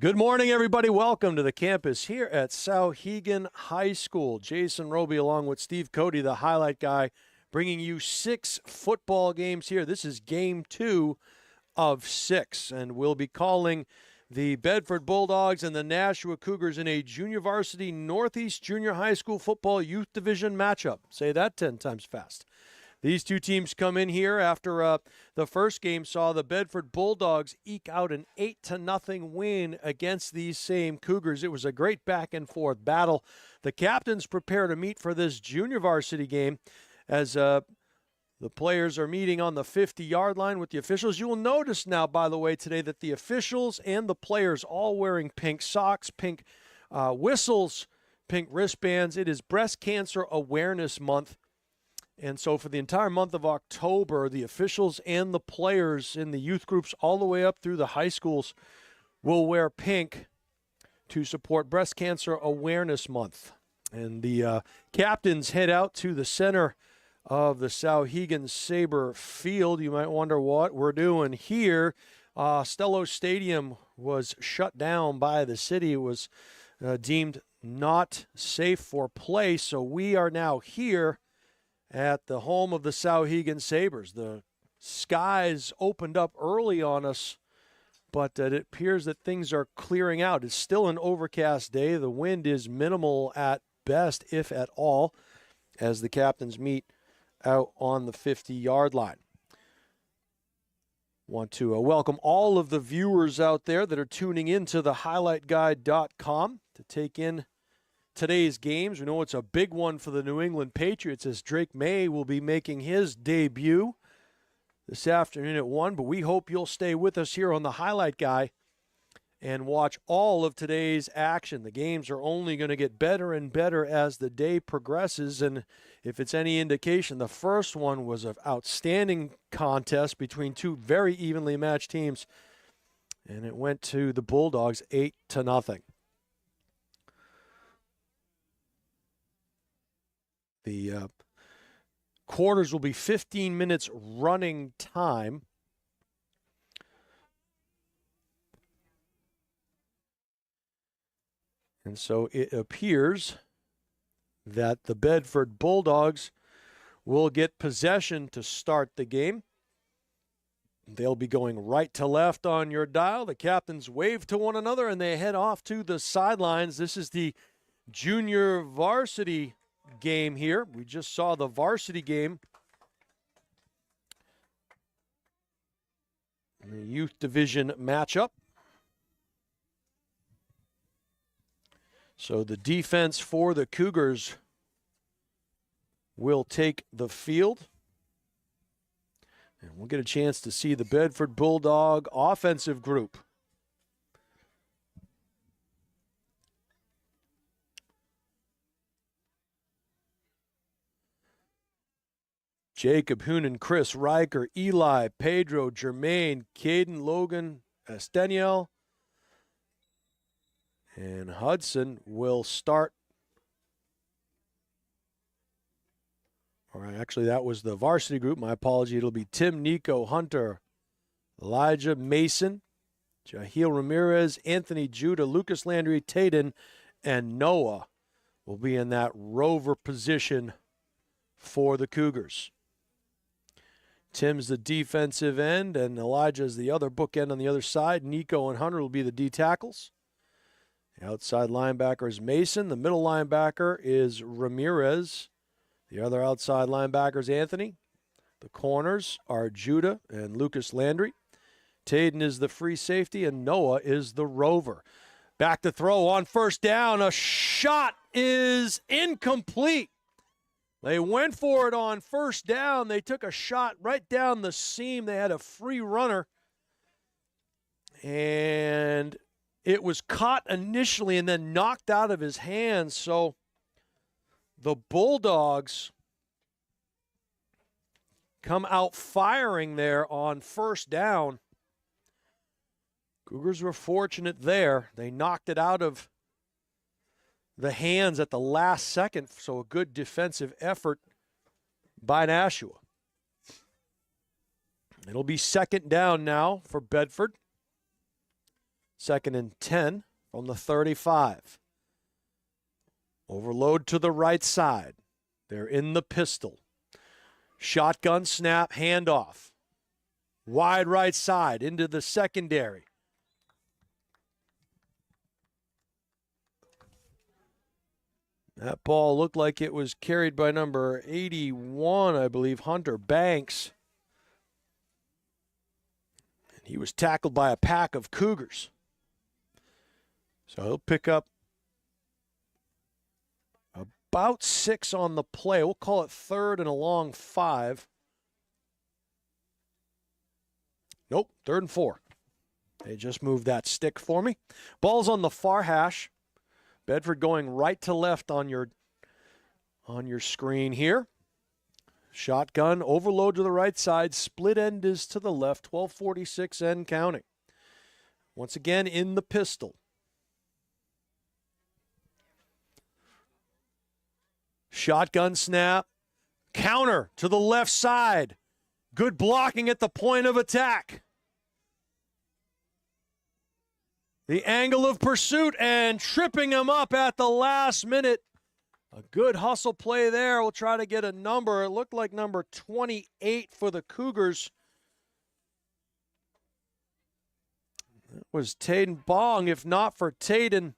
Good morning, everybody. Welcome to the campus here at Souhegan High School. Jason Roby along with Steve Cody, the highlight guy, bringing you 6 football games here. This is game 2 of 6, and we'll be calling the Bedford Bulldogs and the Nashua Cougars in a junior varsity Northeast Junior High School football youth division matchup. Say that 10 times fast. These two teams come in here after the first game saw the Bedford Bulldogs eke out an 8-0 win against these same Cougars. It was a great back-and-forth battle. The captains prepare to meet for this junior varsity game as the players are meeting on the 50-yard line with the officials. You will notice now, by the way, today that the officials and the players all wearing pink socks, pink whistles, pink wristbands. It is Breast Cancer Awareness Month. And so for the entire month of October, the officials and the players in the youth groups all the way up through the high schools will wear pink to support Breast Cancer Awareness Month. And the captains head out to the center of the Souhegan Sabre Field. You might wonder what we're doing here. Stello Stadium was shut down by the city. It was deemed not safe for play, so we are now here at the home of the Souhegan Sabres. The skies opened up early on us, but it appears that things are clearing out. It's still an overcast day. The wind is minimal at best, if at all, as the captains meet out on the 50-yard line. Want to welcome all of the viewers out there that are tuning in to the highlightguide.com to take in today's games. We know it's a big one for the New England Patriots as Drake May will be making his debut this afternoon at 1, but we hope you'll stay with us here on the Highlight Guy and watch all of today's action. The games are only going to get better and better as the day progresses, and if it's any indication, the first one was an outstanding contest between two very evenly matched teams, and it went to the Bulldogs 8-0. The quarters will be 15 minutes running time. And so it appears that the Bedford Bulldogs will get possession to start the game. They'll be going right to left on your dial. The captains wave to one another and they head off to the sidelines. This is the junior varsity game here. We just saw the varsity game. The youth division matchup. So the defense for the Cougars will take the field. And we'll get a chance to see the Bedford Bulldog offensive group. Jacob Hoonan, Chris Riker, Eli, Pedro, Jermaine, Caden, Logan, Esteniel, and Hudson will start. All right, actually, that was the varsity group. My apology. It'll be Tim, Nico, Hunter, Elijah, Mason, Jahil Ramirez, Anthony, Judah, Lucas Landry, Taden, and Noah will be in that rover position for the Cougars. Tim's the defensive end, and Elijah's the other bookend on the other side. Nico and Hunter will be the D tackles. The outside linebacker is Mason. The middle linebacker is Ramirez. The other outside linebacker is Anthony. The corners are Judah and Lucas Landry. Taden is the free safety, and Noah is the rover. Back to throw on first down. A shot is incomplete. They went for it on first down. They took a shot right down the seam. They had a free runner. And it was caught initially and then knocked out of his hands. So the Bulldogs come out firing there on first down. Cougars were fortunate there. They knocked it out of the hands at the last second, so a good defensive effort by Nashua. It'll be second down now for Bedford. 2nd and 10 from the 35. Overload to the right side. They're in the pistol. Shotgun snap, handoff. Wide right side into the secondary. That ball looked like it was carried by number 81, I believe, Hunter Banks. And he was tackled by a pack of Cougars. So he'll pick up about 6 on the play. We'll call it 3rd and a long 5. Nope, 3rd and 4. They just moved that stick for me. Ball's on the far hash. Bedford going right to left on your screen here. Shotgun, overload to the right side. Split end is to the left. 12:46 and counting. Once again in the pistol. Shotgun snap. Counter to the left side. Good blocking at the point of attack. The angle of pursuit and tripping him up at the last minute. A good hustle play there. We'll try to get a number. It looked like number 28 for the Cougars. That was Tayden Bong. If not for Tayden,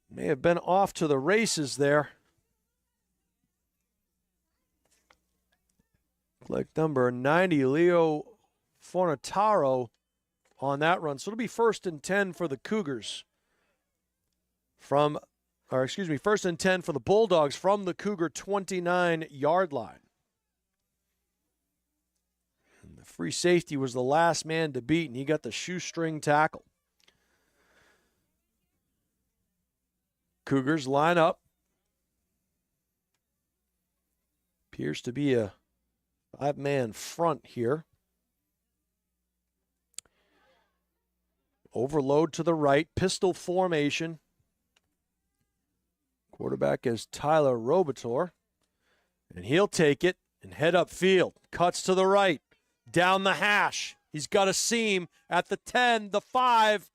may have been off to the races there. Like number 90, Leo Fornataro on that run. So it'll be 1st and 10 for the Cougars first and 10 for the Bulldogs from the Cougar 29-yard line. And the free safety was the last man to beat, and he got the shoestring tackle. Cougars line up. Appears to be a 5-man front here. Overload to the right, pistol formation. Quarterback is Tyler Robitor, and he'll take it and head upfield. Cuts to the right, down the hash. He's got a seam at the 10, the 5,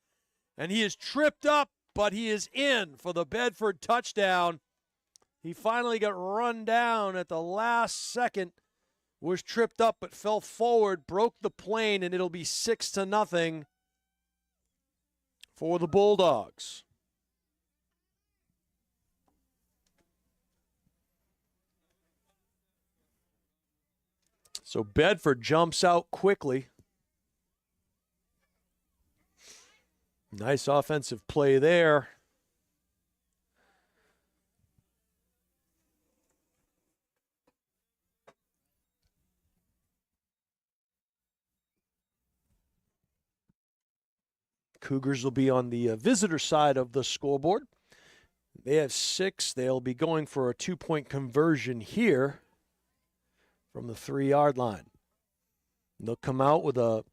and he is tripped up, but he is in for the Bedford touchdown. He finally got run down at the last second. Was tripped up but fell forward, broke the plane, and it'll be 6-0 for the Bulldogs. So Bedford jumps out quickly. Nice offensive play there. Cougars will be on the visitor side of the scoreboard. They have 6. They'll be going for a 2-point conversion here from the 3-yard line. They'll come out with a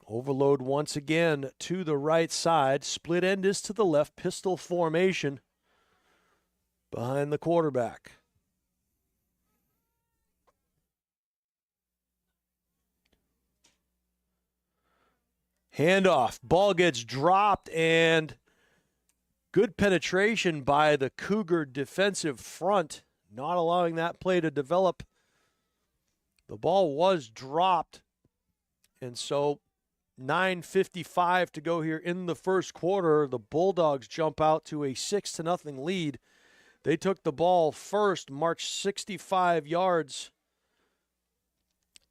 overload once again to the right side. Split end is to the left. Pistol formation behind the quarterback. Handoff. Ball gets dropped, and good penetration by the Cougar defensive front, not allowing that play to develop. The ball was dropped, and so 9:55 to go here in the first quarter. The Bulldogs jump out to a 6-0 lead. They took the ball first, marched 65 yards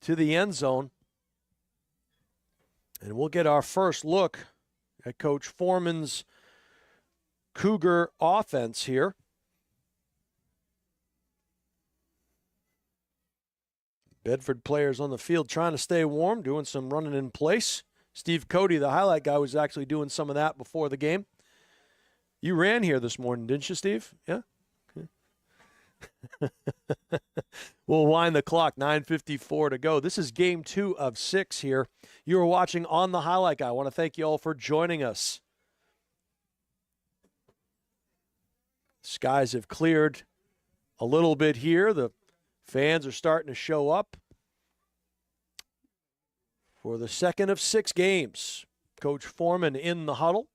to the end zone. And we'll get our first look at Coach Foreman's Cougar offense here. Bedford players on the field trying to stay warm, doing some running in place. Steve Cody, the highlight guy, was actually doing some of that before the game. You ran here this morning, didn't you, Steve? Yeah? We'll wind the clock, 9:54 to go. This is game 2 of 6 here. You are watching On the Highlight Guy. I want to thank you all for joining us. Skies have cleared a little bit here. The fans are starting to show up for the second of 6 games Coach Foreman in the huddle,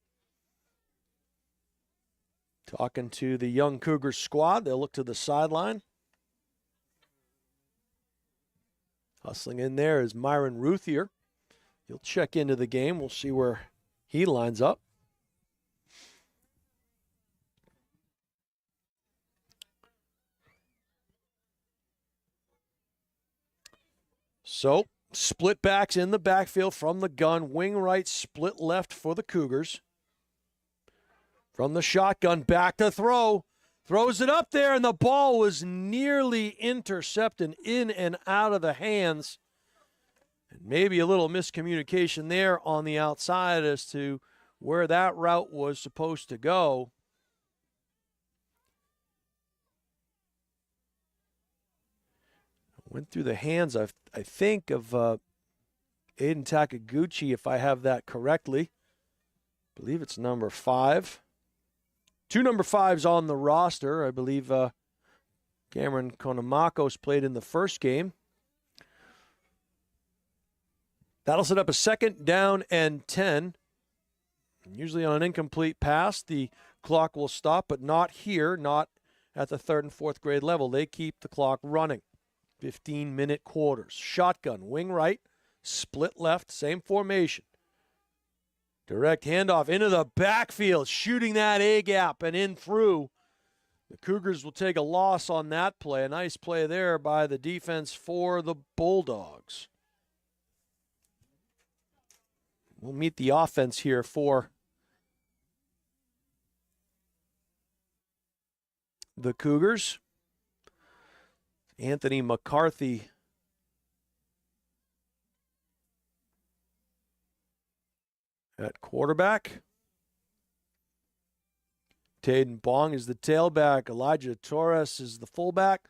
talking to the young Cougars squad. They'll look to the sideline. Hustling in there is Myron Ruthier. He'll check into the game. We'll see where he lines up. So, split backs in the backfield from the gun. Wing right, split left for the Cougars. From the shotgun, back to throw. Throws it up there, and the ball was nearly intercepted in and out of the hands. And maybe a little miscommunication there on the outside as to where that route was supposed to go. Went through the hands, I think, of Aiden Takaguchi, if I have that correctly. I believe it's number 5. 2 number 5s on the roster. I believe Cameron Konamakos played in the first game. That'll set up a 2nd down and 10. Usually on an incomplete pass, the clock will stop, but not here, not at the 3rd and 4th grade level. They keep the clock running. 15-minute quarters. Shotgun, wing right, split left, same formation. Direct handoff into the backfield, shooting that A-gap and in through. The Cougars will take a loss on that play. A nice play there by the defense for the Bulldogs. We'll meet the offense here for the Cougars. Anthony McCarthy at quarterback. Taden Bong is the tailback. Elijah Torres is the fullback.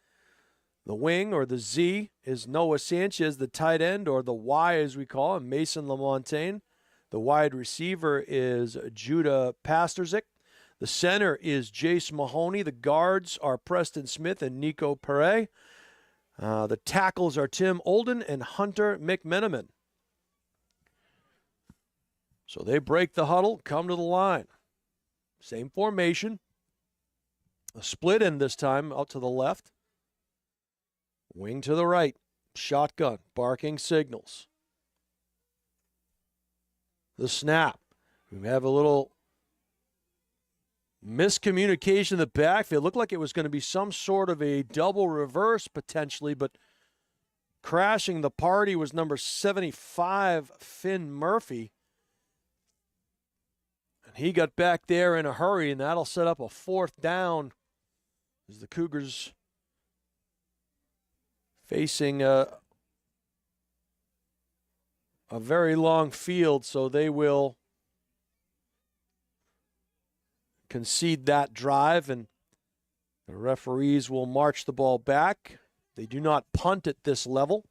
The wing, or the Z, is Noah Sanchez, the tight end, or the Y as we call him, Mason Lamontagne. The wide receiver is Judah Pasterzik. The center is Jace Mahoney. The guards are Preston Smith and Nico Perret. The tackles are Tim Olden and Hunter McMenamin. So they break the huddle, come to the line. Same formation. A split end this time out to the left. Wing to the right. Shotgun, barking signals. The snap. We have a little miscommunication in the backfield. It looked like it was going to be some sort of a double reverse potentially, but crashing the party was number 75, Finn Murphy. And he got back there in a hurry, and that'll set up a 4th down as the Cougars facing a very long field, so they will concede that drive, and the referees will march the ball back. They do not punt at this level.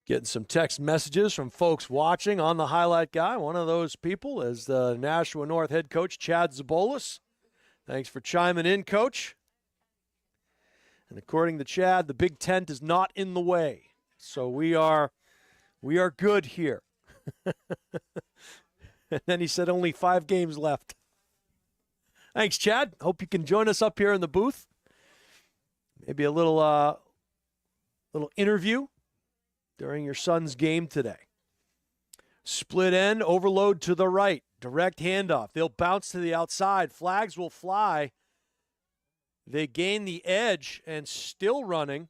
Getting some text messages from folks watching on the Highlight Guy. One of those people is the Nashua North head coach, Chad Zabolis. Thanks for chiming in, Coach. And according to Chad, the big tent is not in the way. So we are good here. And then he said only 5 games left. Thanks, Chad. Hope you can join us up here in the booth. Maybe a little interview during your son's game today. Split end, overload to the right. Direct handoff. They'll bounce to the outside. Flags will fly. They gain the edge and still running.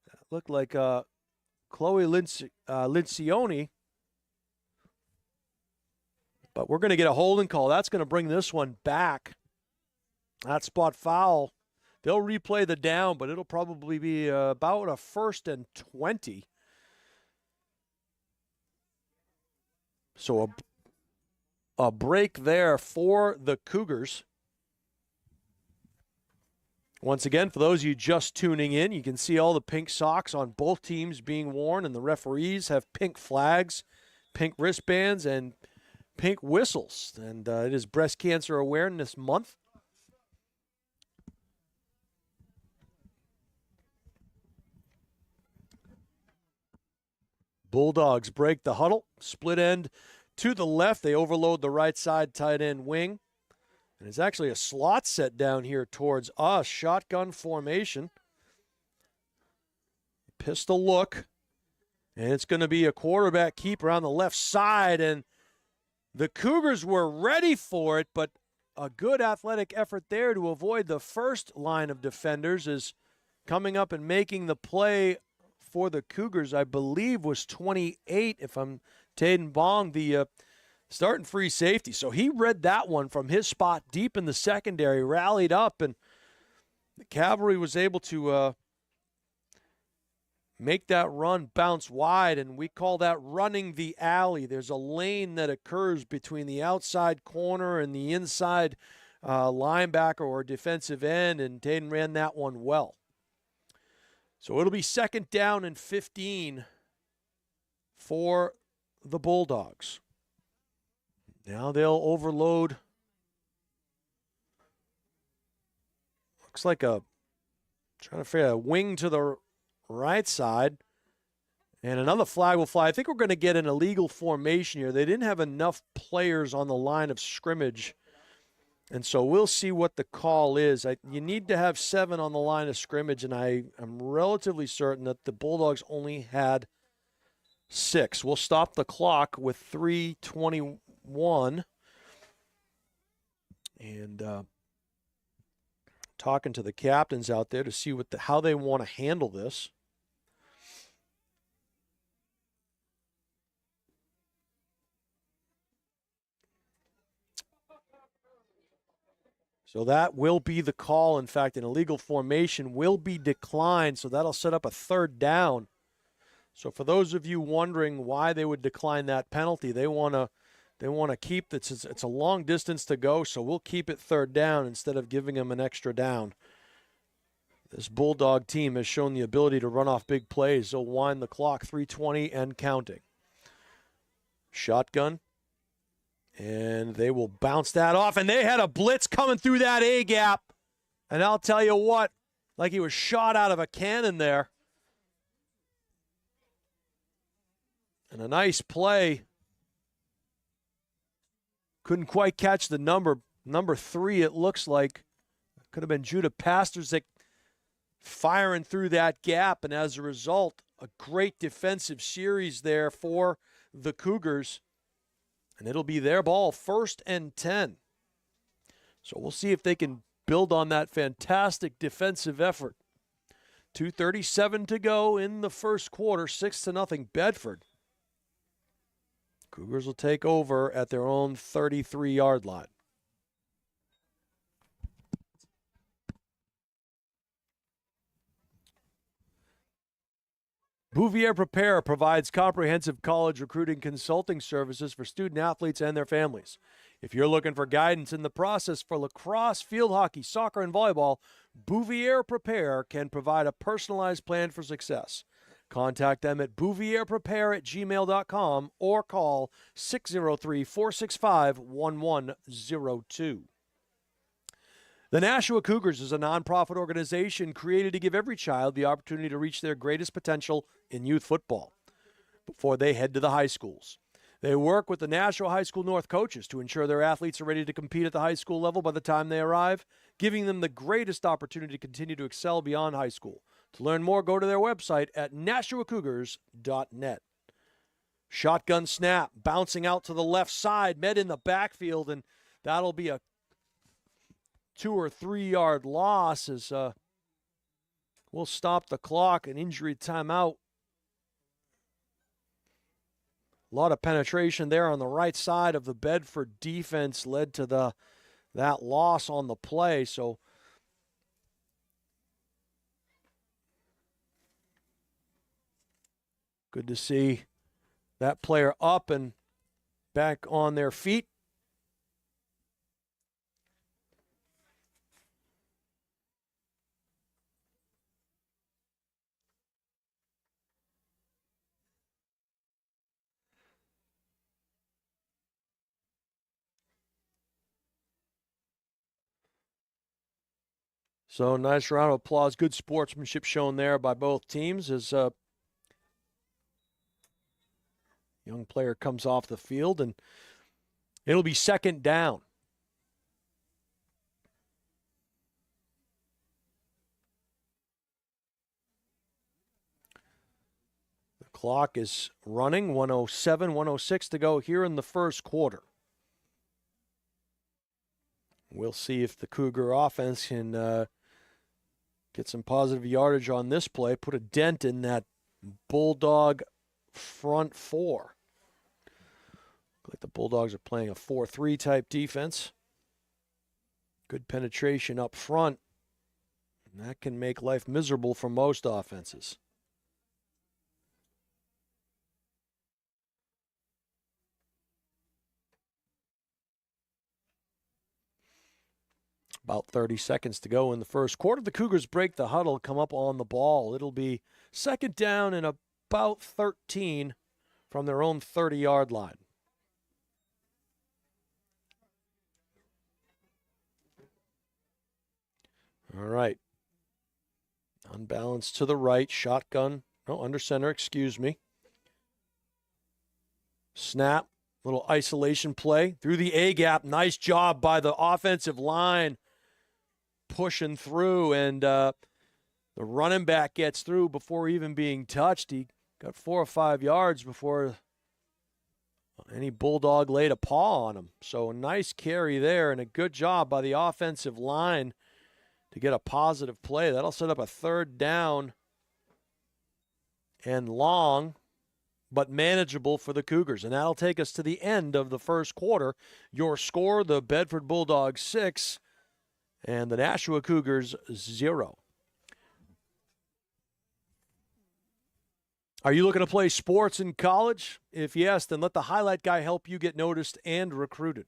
That looked like Chloe Lincioni. But we're going to get a holding call. That's going to bring this one back. That spot foul. They'll replay the down, but it'll probably be about a 1st and 20. So a break there for the Cougars. Once again, for those of you just tuning in, you can see all the pink socks on both teams being worn, and the referees have pink flags, pink wristbands, and pink whistles. And it is Breast Cancer Awareness Month. Bulldogs break the huddle, split end to the left. They overload the right side tight end wing. And it's actually a slot set down here towards us. Shotgun formation. Pistol look. And it's going to be a quarterback keeper on the left side. And the Cougars were ready for it, but a good athletic effort there to avoid the first line of defenders is coming up and making the play for the Cougars, I believe, was 28, if I'm Taden Bong, the starting free safety. So he read that one from his spot deep in the secondary, rallied up, and the Cavalry was able to make that run bounce wide, and we call that running the alley. There's a lane that occurs between the outside corner and the inside linebacker or defensive end, and Taden ran that one well. So it'll be 2nd down and 15 for the Bulldogs. Now they'll overload. Looks like trying to figure out a wing to the right side. And another flag will fly. I think we're going to get an illegal formation here. They didn't have enough players on the line of scrimmage. And so we'll see what the call is. You need to have 7 on the line of scrimmage, and I am relatively certain that the Bulldogs only had 6. We'll stop the clock with 3:21. And talking to the captains out there to see how they want to handle this. So that will be the call. In fact, an illegal formation will be declined, so that'll set up a 3rd down. So for those of you wondering why they would decline that penalty, they want to keep it. It's a long distance to go, so we'll keep it 3rd down instead of giving them an extra down. This Bulldog team has shown the ability to run off big plays. They'll wind the clock, 3:20 and counting. Shotgun. And they will bounce that off. And they had a blitz coming through that A-gap. And I'll tell you what, like he was shot out of a cannon there. And a nice play. Couldn't quite catch the number. Number 3, it looks like. Could have been Judah Pasterzik firing through that gap. And as a result, a great defensive series there for the Cougars. And it'll be their ball, 1st and 10. So we'll see if they can build on that fantastic defensive effort. 2:37 to go in the first quarter, 6-0 Bedford. Cougars will take over at their own 33-yard line. Bouvier Prepare provides comprehensive college recruiting consulting services for student athletes and their families. If you're looking for guidance in the process for lacrosse, field hockey, soccer, and volleyball, Bouvier Prepare can provide a personalized plan for success. Contact them at bouvierprepare@gmail.com or call 603-465-1102. The Nashua Cougars is a nonprofit organization created to give every child the opportunity to reach their greatest potential in youth football before they head to the high schools. They work with the Nashua High School North coaches to ensure their athletes are ready to compete at the high school level by the time they arrive, giving them the greatest opportunity to continue to excel beyond high school. To learn more, go to their website at nashuacougars.net. Shotgun snap, bouncing out to the left side, met in the backfield, and that'll be a 2 or 3 yard loss as we'll stop the clock. An injury timeout. A lot of penetration there on the right side of the Bedford defense led to that loss on the play. So good to see that player up and back on their feet. So nice round of applause. Good sportsmanship shown there by both teams as young player comes off the field, and it'll be second down. The clock is running, 107, 106 to go here in the first quarter. We'll see if the Cougar offense can get some positive yardage on this play, put a dent in that Bulldog front four. Like the Bulldogs are playing a 4-3 type defense. Good penetration up front. And that can make life miserable for most offenses. About 30 seconds to go in the first quarter. The Cougars break the huddle, come up on the ball. It'll be second down and about 13 from their own 30-yard line. All right. Unbalanced to the right. Shotgun. No, under center, excuse me. Snap. Little isolation play through the A-gap. Nice job by the offensive line pushing through. And the running back gets through before even being touched. He got 4 or 5 yards before any Bulldog laid a paw on him. So a nice carry there and a good job by the offensive line to get a positive play. That'll set up a third down and long, but manageable for the Cougars. And that'll take us to the end of the first quarter. Your score, the Bedford Bulldogs 6 and the Nashua Cougars 0. Are you looking to play sports in college? If yes, then let the Highlight Guy help you get noticed and recruited.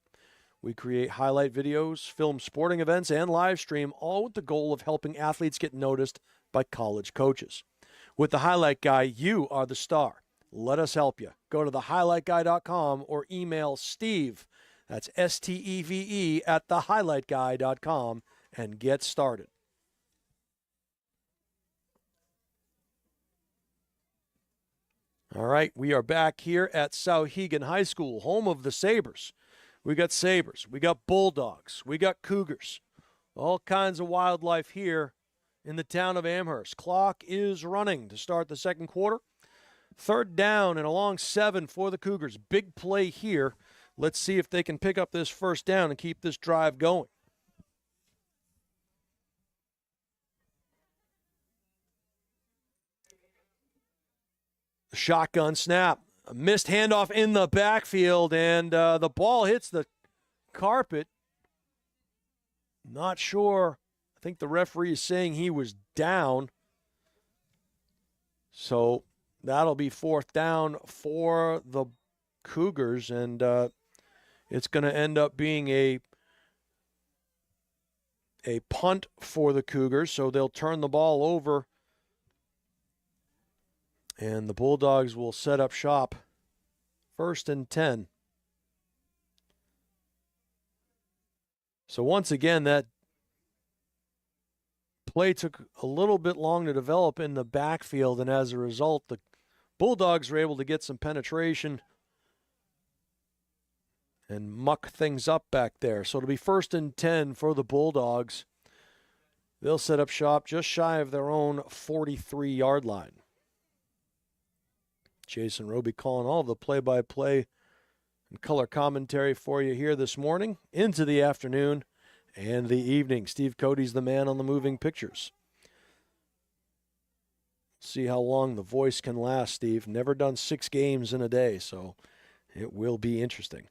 We create highlight videos, film sporting events, and live stream, all with the goal of helping athletes get noticed by college coaches. With the Highlight Guy, you are the star. Let us help you. Go to thehighlightguy.com or email Steve, that's STEVE, at thehighlightguy.com and get started. All right, we are back here at Souhegan High School, home of the Sabres. We got Sabres, we got Bulldogs, we got Cougars, all kinds of wildlife here in the town of Amherst. Clock is running to start the second quarter. Third down and a long 7 for the Cougars. Big play here. Let's see if they can pick up this first down and keep this drive going. Shotgun snap. A missed handoff in the backfield, and the ball hits the carpet. Not sure. I think the referee is saying he was down. So that'll be fourth down for the Cougars, and it's going to end up being a punt for the Cougars, so they'll turn the ball over, and the Bulldogs will set up shop. First and 10. So once again, that play took a little bit long to develop in the backfield, and as a result, the Bulldogs were able to get some penetration and muck things up back there. So it'll be first and 10 for the Bulldogs. They'll set up shop just shy of their own 43-yard line. Jason Roby calling all of the play-by-play and color commentary for you here this morning into the afternoon and the evening. Steve Cody's the man on the moving pictures. See how long the voice can last, Steve. Never done 6 games in a day, so it will be interesting.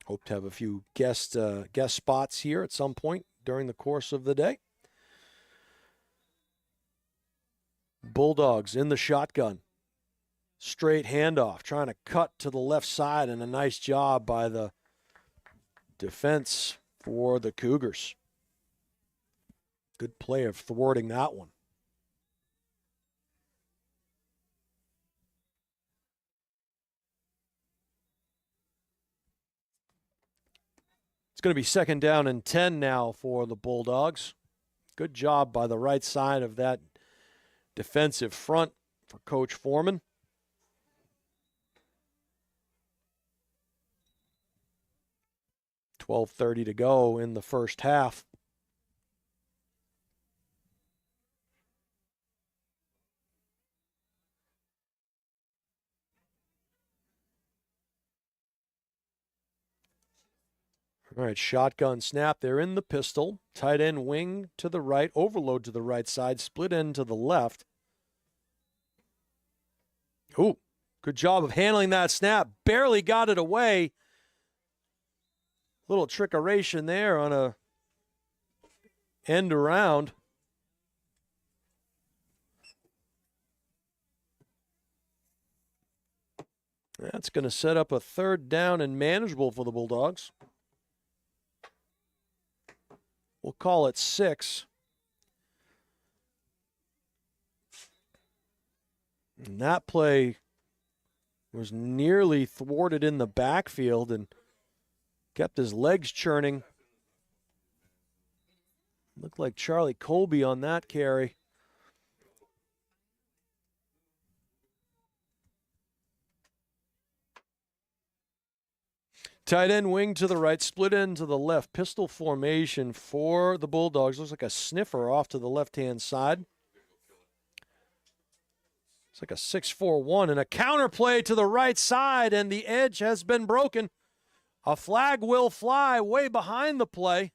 Hope to have a few guest spots here at some point during the course of the day. Bulldogs in the shotgun. Straight handoff, trying to cut to the left side, and a nice job by the defense for the Cougars. Good play of thwarting that one. It's going to be second down and 10 now for the Bulldogs. Good job by the right side of that defensive front for Coach Foreman. .12:30 to go in the first half. All right, shotgun snap. They're in the pistol. Tight end wing to the right, overload to the right side, split end to the left. Ooh, good job of handling that snap. Barely got it away. Little trickeration there on a end around. That's going to set up a third down and manageable for the Bulldogs. We'll call it 6. And that play was nearly thwarted in the backfield and kept his legs churning. Looked like Charlie Colby on that carry. Tight end wing to the right, split end to the left. Pistol formation for the Bulldogs. Looks like a sniffer off to the left-hand side. It's like a 6-4-1 and a counter play to the right side, and the edge has been broken. A flag will fly way behind the play.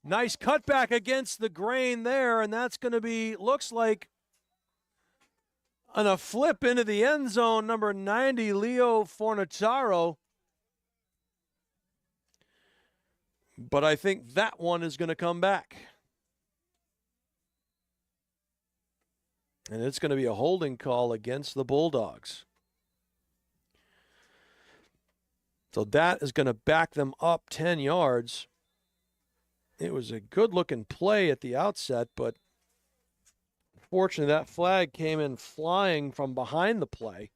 Nice cutback against the grain there, and that's going to be, looks like, on a flip into the end zone, number 90, Leo Fornataro. But I think that one is going to come back. And it's going to be a holding call against the Bulldogs. So that is going to back them up 10 yards. It was a good-looking play at the outset, but unfortunately that flag came in flying from behind the play.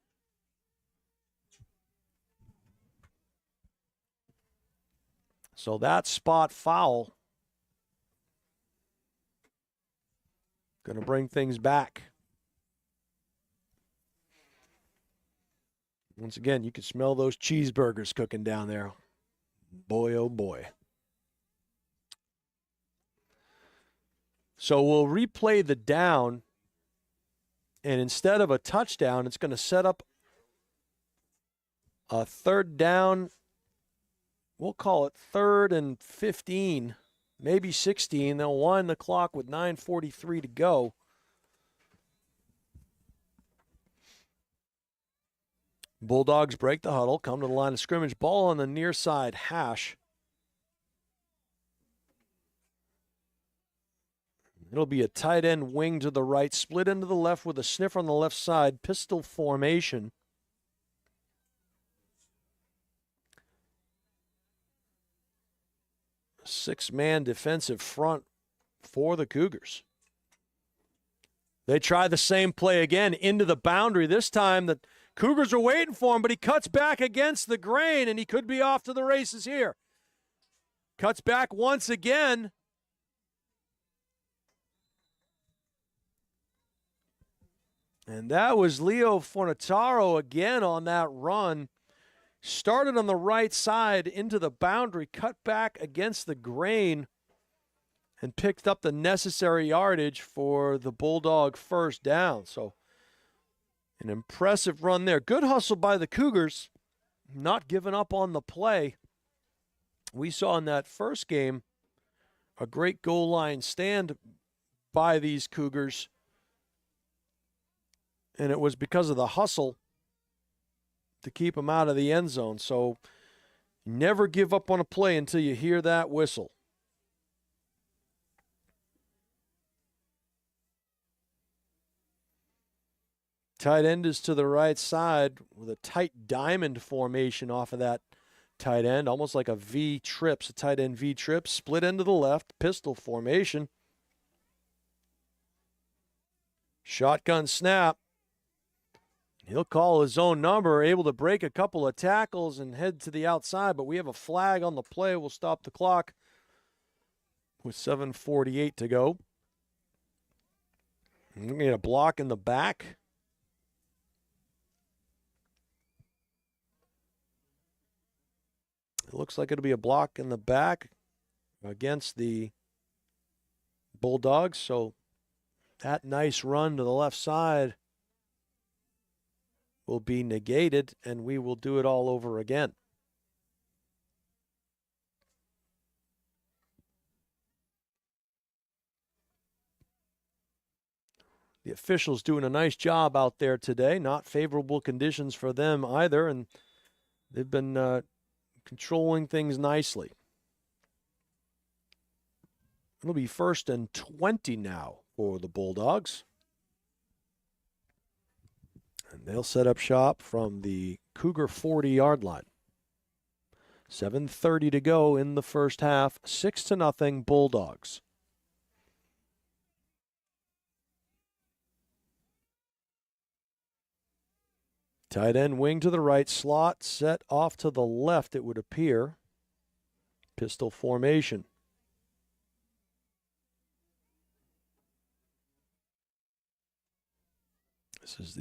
So that spot foul going to bring things back. Once again, you can smell those cheeseburgers cooking down there. Boy, oh boy. So we'll replay the down, and instead of a touchdown, it's going to set up a third down. We'll call it 3rd and 15, maybe 16. They'll wind the clock with 9:43 to go. Bulldogs break the huddle, come to the line of scrimmage. Ball on the near side hash. It'll be a tight end wing to the right, split into the left with a sniffer on the left side, pistol formation. Six-man defensive front for the Cougars. They try the same play again into the boundary. This time the Cougars are waiting for him, but he cuts back against the grain, and he could be off to the races here. Cuts back once again. And that was Leo Fornataro again on that run. Started on the right side into the boundary, cut back against the grain, and picked up the necessary yardage for the Bulldog first down. So an impressive run there. Good hustle by the Cougars, not giving up on the play. We saw in that first game a great goal line stand by these Cougars, and it was because of the hustle to keep them out of the end zone. So never give up on a play until you hear that whistle. Tight end is to the right side with a tight diamond formation off of that tight end, almost like a V trips, a tight end V trip, split end to the left, pistol formation. Shotgun snap. He'll call his own number, able to break a couple of tackles and head to the outside, but we have a flag on the play. We'll stop the clock. with 7:48 to go. We get a block in the back. It looks like it'll be a block in the back against the Bulldogs. So that nice run to the left side will be negated, and we will do it all over again. The officials doing a nice job out there today. Not favorable conditions for them either, and they've been controlling things nicely. It'll be 1st and 20 now for the Bulldogs. And they'll set up shop from the Cougar 40-yard line. 7:30 to go in the first half. 6-0 Bulldogs. Tight end wing to the right, slot set off to the left, it would appear. Pistol formation. This is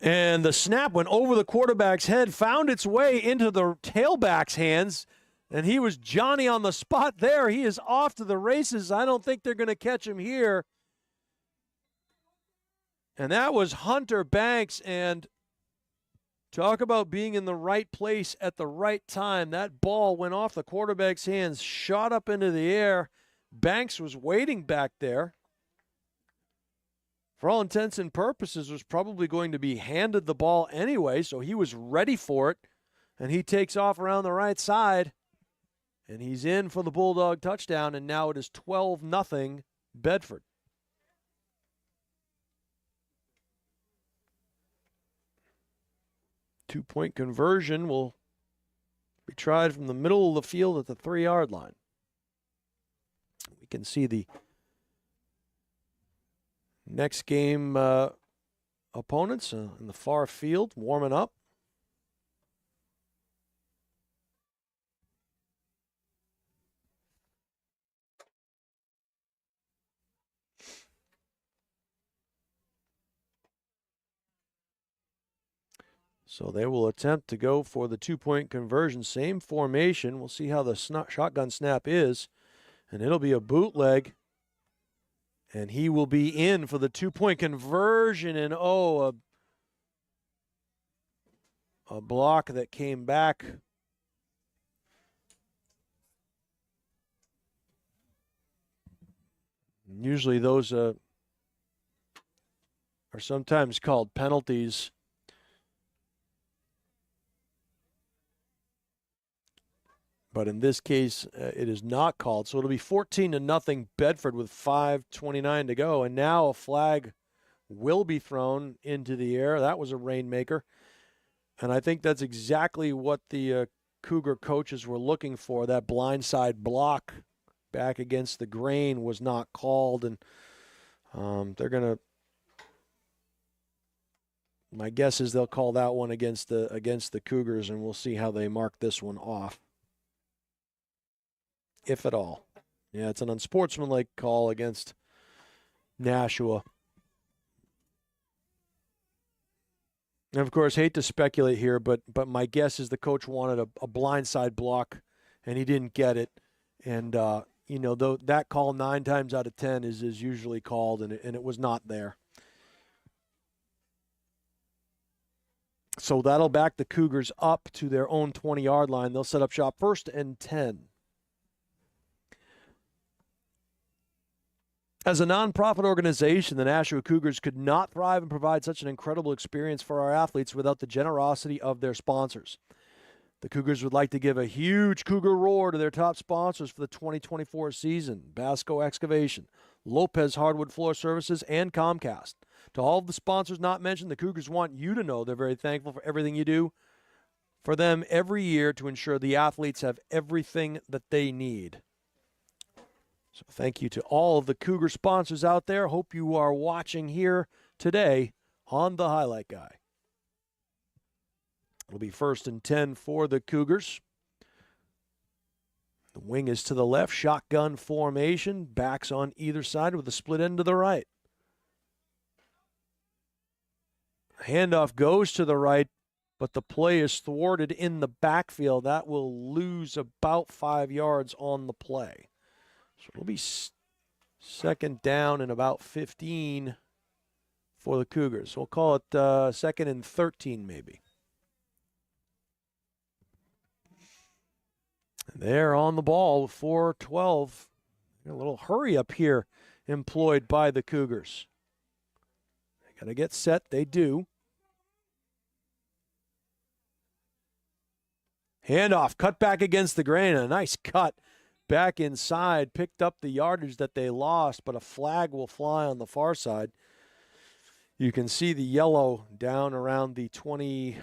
and the snap went over the quarterback's head, found its way into the tailback's hands, and he was Johnny on the spot there. He is off to the races. I don't think they're going to catch him here. And that was Hunter Banks, and talk about being in the right place at the right time. That ball went off the quarterback's hands, shot up into the air. Banks was waiting back there. For all intents and purposes, was probably going to be handed the ball anyway, so he was ready for it, and he takes off around the right side, and he's in for the Bulldog touchdown, and now it is 12-0 Bedford. Two-point conversion will be tried from the middle of the field at the 3-yard line. We can see the next game opponents in the far field warming up. So they will attempt to go for the two-point conversion. Same formation. We'll see how the shotgun snap is. And it'll be a bootleg. And he will be in for the two-point conversion. And, a block that came back. Usually those are sometimes called penalties. But in this case, it is not called. So it'll be 14-0 Bedford with 5:29 to go. And now a flag will be thrown into the air. That was a rainmaker. And I think that's exactly what the Cougar coaches were looking for. That blindside block back against the grain was not called. And they're going to, my guess is they'll call that one against the Cougars, and we'll see how they mark this one off. If at all. Yeah, it's an unsportsmanlike call against Nashua. And of course, hate to speculate here, but my guess is the coach wanted a blindside block, and he didn't get it. And, though that call 9 times out of 10 is usually called, and it was not there. So that'll back the Cougars up to their own 20-yard line. They'll set up shop 1st and 10. As a nonprofit organization, the Nashua Cougars could not thrive and provide such an incredible experience for our athletes without the generosity of their sponsors. The Cougars would like to give a huge Cougar roar to their top sponsors for the 2024 season: Basco Excavation, Lopez Hardwood Floor Services, and Comcast. To all of the sponsors not mentioned, the Cougars want you to know they're very thankful for everything you do for them every year to ensure the athletes have everything that they need. So thank you to all of the Cougar sponsors out there. Hope you are watching here today on The Highlight Guy. It'll be 1st and 10 for the Cougars. The wing is to the left, shotgun formation, backs on either side with a split end to the right. Handoff goes to the right, but the play is thwarted in the backfield. That will lose about 5 yards on the play. So it'll be second down and about 15 for the Cougars. We'll call it second and 13 maybe. And they're on the ball with 4:12. A little hurry up here employed by the Cougars. They got to get set. They do. Handoff, cut back against the grain. A nice cut back inside. Picked up the yardage that they lost, but a flag will fly on the far side. You can see the yellow down around the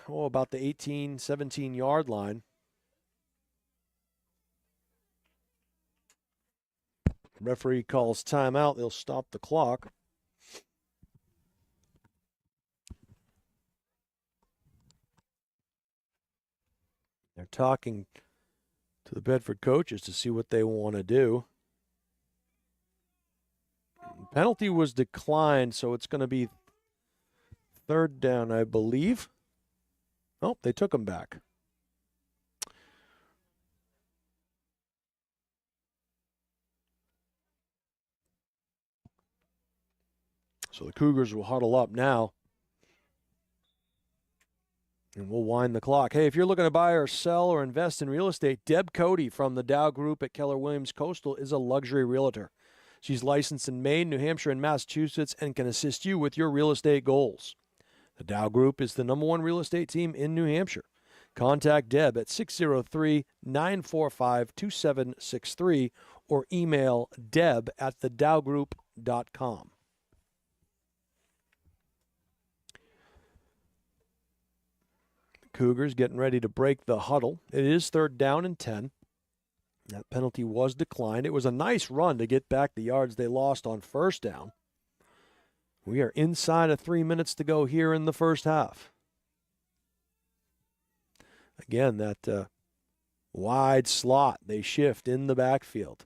about the 18, 17-yard line. Referee calls timeout. They'll stop the clock. They're talking to the Bedford coaches to see what they want to do. The penalty was declined, so it's going to be third down, I believe. Oh, they took him back. So the Cougars will huddle up now. And we'll wind the clock. Hey, if you're looking to buy or sell or invest in real estate, Deb Cody from the Dow Group at Keller Williams Coastal is a luxury realtor. She's licensed in Maine, New Hampshire, and Massachusetts and can assist you with your real estate goals. The Dow Group is the #1 real estate team in New Hampshire. Contact Deb at 603-945-2763 or email deb@thedowgroup.com. Cougars getting ready to break the huddle. It is third down and 10. That penalty was declined. It was a nice run to get back the yards they lost on first down. We are inside of 3 minutes to go here in the first half. Again, that wide slot, they shift in the backfield.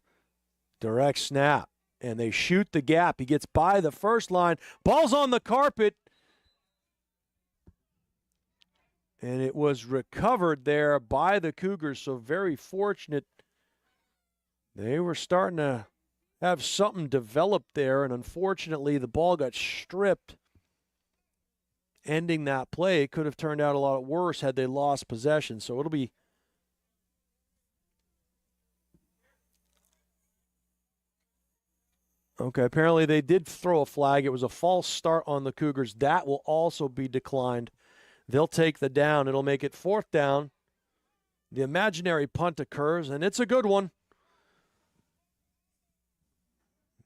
Direct snap, and they shoot the gap. He gets by the first line. Ball's on the carpet. And it was recovered there by the Cougars, so very fortunate. They were starting to have something develop there, and unfortunately the ball got stripped, ending that play. It could have turned out a lot worse had they lost possession, so it'll be okay. Apparently they did throw a flag. It was a false start on the Cougars. That will also be declined. They'll take the down. It'll make it fourth down. The imaginary punt occurs, and it's a good one.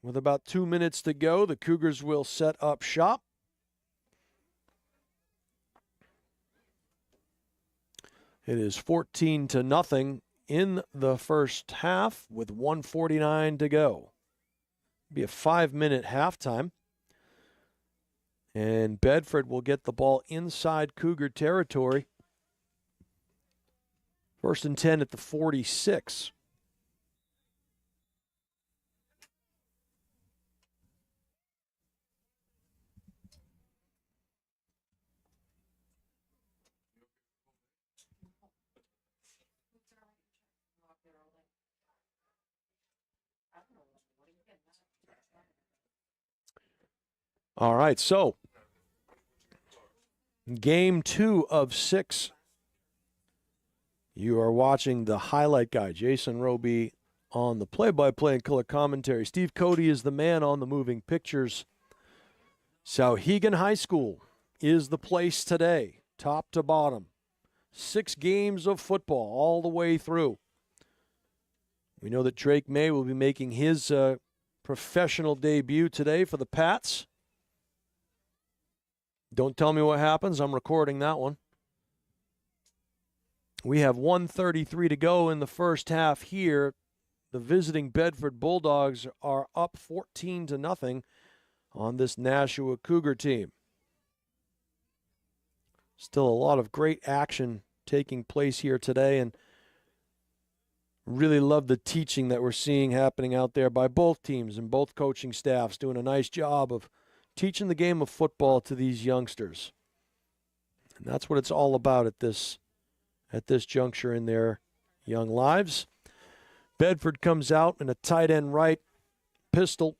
With about 2 minutes to go, the Cougars will set up shop. It is 14-0 in the first half with 1:49 to go. Be a 5-minute halftime. And Bedford will get the ball inside Cougar territory. First and 10 at the 46. All right, so game 2 of 6. You are watching the highlight guy, Jason Roby, on the play-by-play and color commentary. Steve Cody is the man on the moving pictures. Sauhegan High School is the place today, top to bottom. 6 games of football all the way through. We know that Drake May will be making his professional debut today for the Pats. Don't tell me what happens. I'm recording that one. We have 1:33 to go in the first half here. The visiting Bedford Bulldogs are up 14-0 on this Nashua Cougar team. Still a lot of great action taking place here today, and Really love the teaching that we're seeing happening out there by both teams and both coaching staffs doing a nice job of teaching the game of football to these youngsters. And that's what it's all about at this juncture in their young lives. Bedford comes out in a tight end right pistol.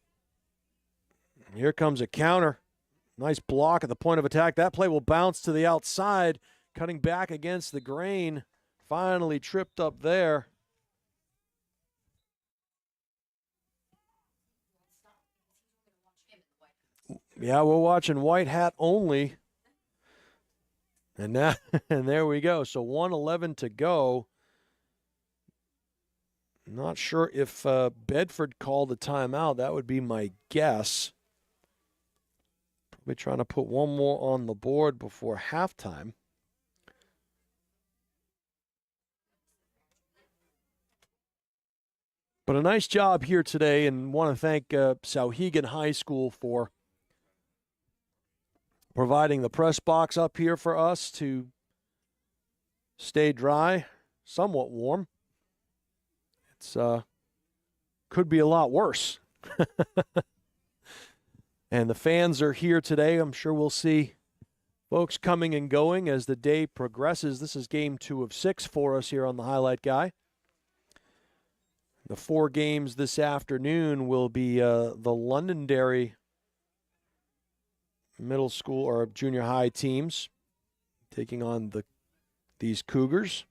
Here comes a counter. Nice block at the point of attack. That play will bounce to the outside, cutting back against the grain. Finally tripped up there. Yeah, we're watching white hat only. And now, and there we go. So 1:11 to go. Not sure if Bedford called a timeout. That would be my guess. Probably trying to put one more on the board before halftime. But a nice job here today, and want to thank Souhegan High School for providing the press box up here for us to stay dry, somewhat warm. It's could be a lot worse. And the fans are here today. I'm sure we'll see folks coming and going as the day progresses. This is game 2 of 6 for us here on the Highlight Guy. The 4 games this afternoon will be the Londonderry middle school or junior high teams taking on these Cougars.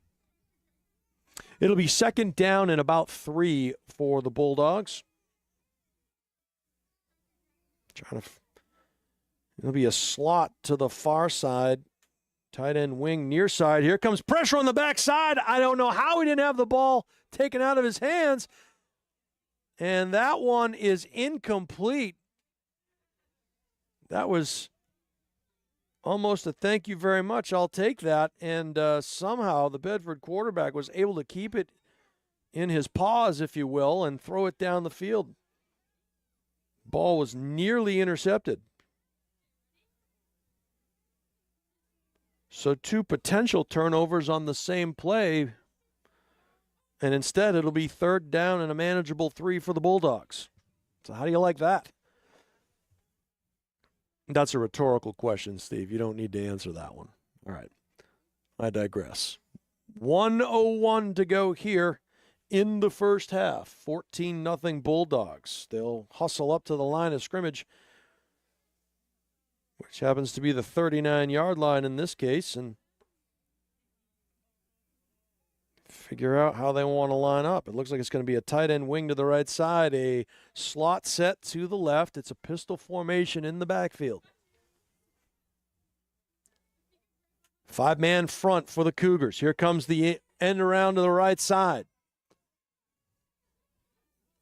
It'll be second down and about 3 for the Bulldogs. It'll be a slot to the far side. Tight end wing near side. Here comes pressure on the backside. I don't know how he didn't have the ball taken out of his hands. And that one is incomplete. That was almost a thank you very much. I'll take that. And somehow the Bedford quarterback was able to keep it in his paws, if you will, and throw it down the field. Ball was nearly intercepted. So 2 potential turnovers on the same play. And instead, it'll be third down and a manageable 3 for the Bulldogs. So how do you like that? That's a rhetorical question, Steve. You don't need to answer that one. All right. I digress. 1:01 to go here in the first half. 14-0 Bulldogs. They'll hustle up to the line of scrimmage, which happens to be the 39-yard line in this case, and figure out how they want to line up. It looks like it's going to be a tight end wing to the right side, a slot set to the left. It's a pistol formation in the backfield. 5-man front for the Cougars. Here comes the end around to the right side.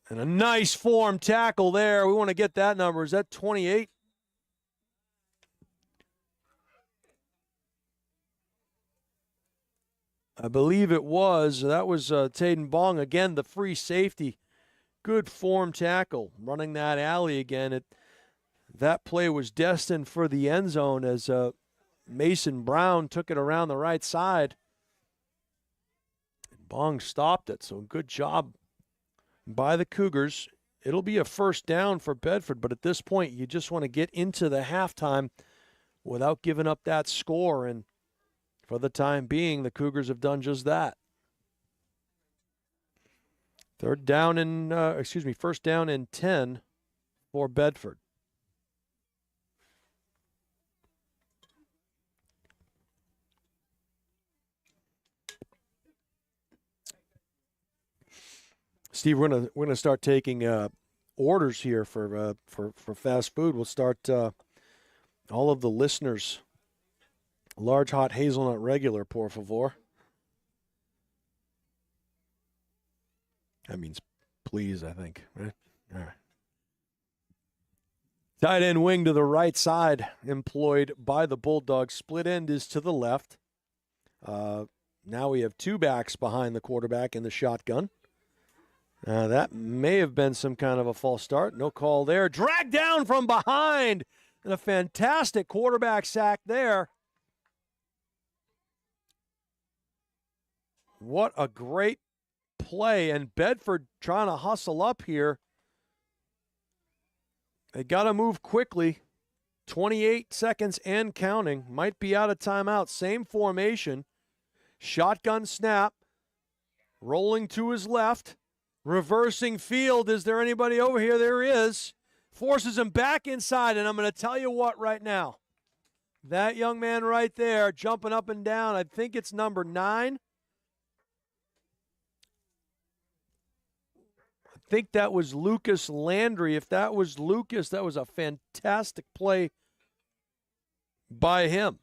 And a nice form tackle there. We want to get that number. Is that 28? I believe it was. That was Taden Bong. Again, the free safety. Good form tackle. Running that alley again. That play was destined for the end zone as Mason Brown took it around the right side. Bong stopped it, so good job by the Cougars. It'll be a first down for Bedford, but at this point, you just want to get into the halftime without giving up that score, and for the time being, the Cougars have done just that. First down and 10 for Bedford. Steve, we're gonna start taking orders here for fast food. We'll start all of the listeners. Large hot hazelnut regular, por favor. That means please, I think. Right? All right. Tight end wing to the right side, employed by the Bulldogs. Split end is to the left. Now we have 2 backs behind the quarterback in the shotgun. That may have been some kind of a false start. No call there. Dragged down from behind. And a fantastic quarterback sack there. What a great play, and Bedford trying to hustle up here. They got to move quickly. 28 seconds and counting. Might be out of timeout. Same formation. Shotgun snap. Rolling to his left. Reversing field. Is there anybody over here? There is. Forces him back inside, and I'm going to tell you what right now. That young man right there jumping up and down, I think it's number 9. I think that was Lucas Landry. If that was Lucas, that was a fantastic play by him.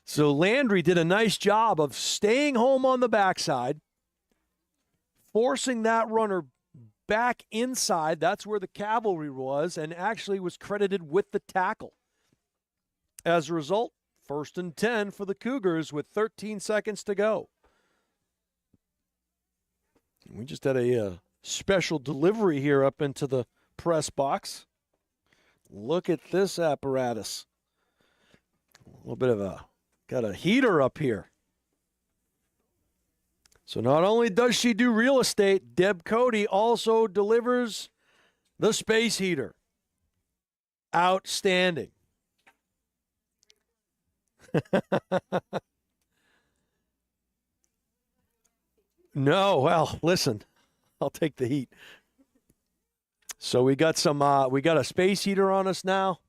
So Landry did a nice job of staying home on the backside, forcing that runner back inside. That's where the cavalry was, and actually was credited with the tackle. As a result, 1st and 10 for the Cougars with 13 seconds to go. We just had a special delivery here up into the press box. Look at this apparatus. A little bit of got a heater up here. So not only does she do real estate, Deb Cody also delivers the space heater. Outstanding. No, well, listen, I'll take the heat. So we got a space heater on us now.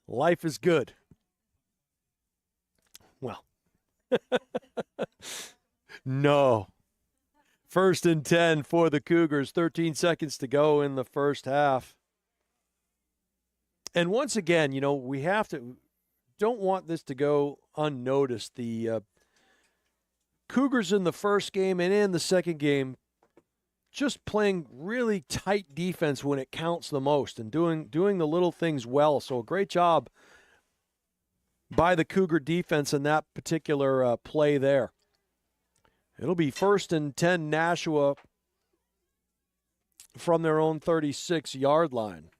Life is good. Well, no. 1st and 10 for the Cougars. 13 seconds to go in the first half. And once again, we don't want this to go unnoticed. The Cougars in the first game and in the second game just playing really tight defense when it counts the most and doing the little things well. So a great job by the Cougar defense in that particular play there. It'll be 1st and 10 Nashua from their own 36-yard line.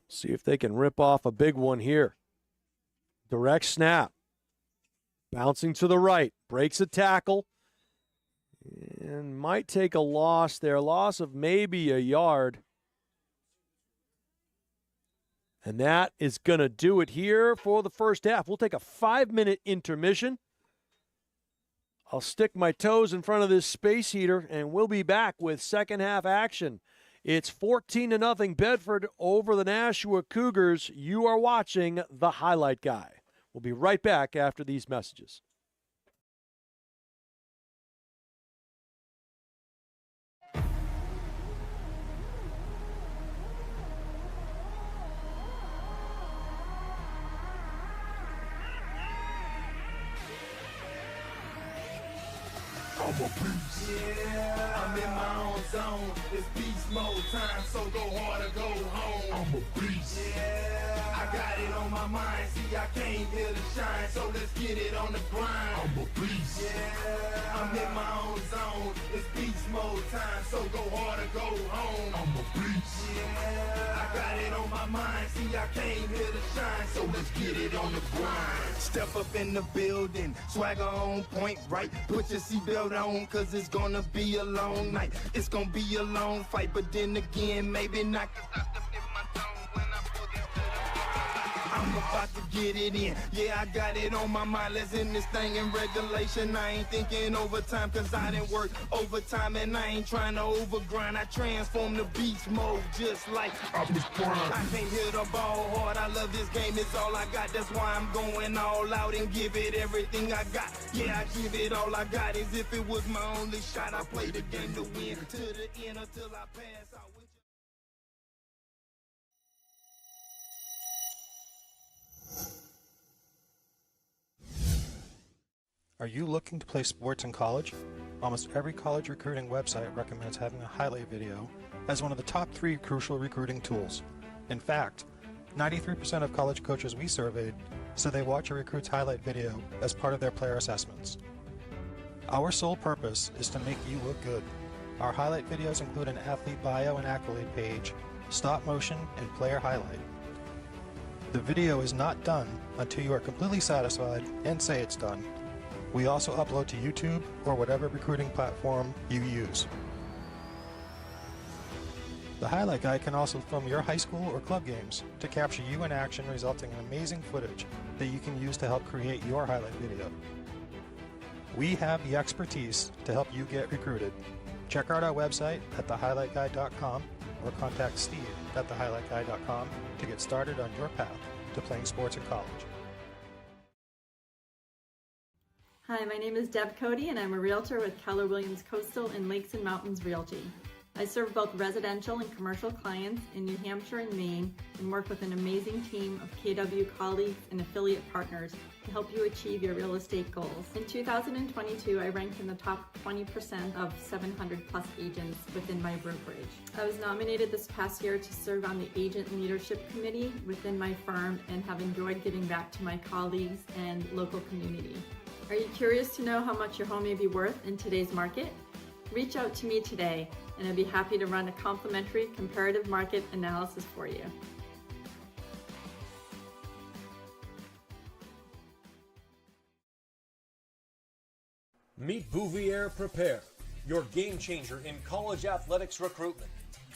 See if they can rip off a big one here. Direct snap. Bouncing to the right. Breaks a tackle. And might take a loss there. Loss of maybe a yard. And that is going to do it here for the first half. We'll take a 5-minute intermission. I'll stick my toes in front of this space heater, and we'll be back with second half action. It's 14-0 Bedford over the Nashua Cougars. You are watching The Highlight Guy. We'll be right back after these messages. I'm a beast. Yeah, I'm in my own zone. It's beast mode time, so go hard or go home. I'm a beast. Yeah, I got it on my mind. See, I came here to shine, so let's get it on the grind. I'm a beast. Yeah, I'm in my own zone. It's beast mode time, so go hard or go home. I'm a beast. Yeah, I got it on my mind. See, I came here to shine, so let's get it on the grind. Step up in the building, swagger on point, right? Put your seatbelt on, cause it's gonna be a long night. It's gonna be a long fight, but then again, maybe not. I'm about to get it in. Yeah, I got it on my mind. Let's end this thing in regulation. I ain't thinking overtime, cause I didn't work overtime, and I ain't trying to overgrind. I transform the beast mode just like I was prime. I can't hit the ball hard. I love this game. It's all I got. That's why I'm going all out and give it everything I got. Yeah, I give it all I got. As if it was my only shot. I play the game to win to the end until I pass out. Are you looking to play sports in college? Almost every college recruiting website recommends having a highlight video as one of the top 3 crucial recruiting tools. In fact, 93% of college coaches we surveyed said they watch a recruit's highlight video as part of their player assessments. Our sole purpose is to make you look good. Our highlight videos include an athlete bio and accolade page, stop motion, and player highlight. The video is not done until you are completely satisfied and say it's done. We also upload to YouTube or whatever recruiting platform you use. The highlight guy can also film your high school or club games to capture you in action, resulting in amazing footage that you can use to help create your highlight video. We have the expertise to help you get recruited. Check out our website at thehighlightguy.com or contact Steve at thehighlightguy.com to get started on your path to playing sports in college. Hi, my name is Deb Cody and I'm a realtor with Keller Williams Coastal and Lakes and Mountains Realty. I serve both residential and commercial clients in New Hampshire and Maine and work with an amazing team of KW colleagues and affiliate partners to help you achieve your real estate goals. In 2022, I ranked in the top 20% of 700 plus agents within my brokerage. I was nominated this past year to serve on the Agent Leadership Committee within my firm and have enjoyed giving back to my colleagues and local community. Are you curious to know how much your home may be worth in today's market? Reach out to me today and I'd be happy to run a complimentary comparative market analysis for you. Meet Bouvier Prepare, your game changer in college athletics recruitment.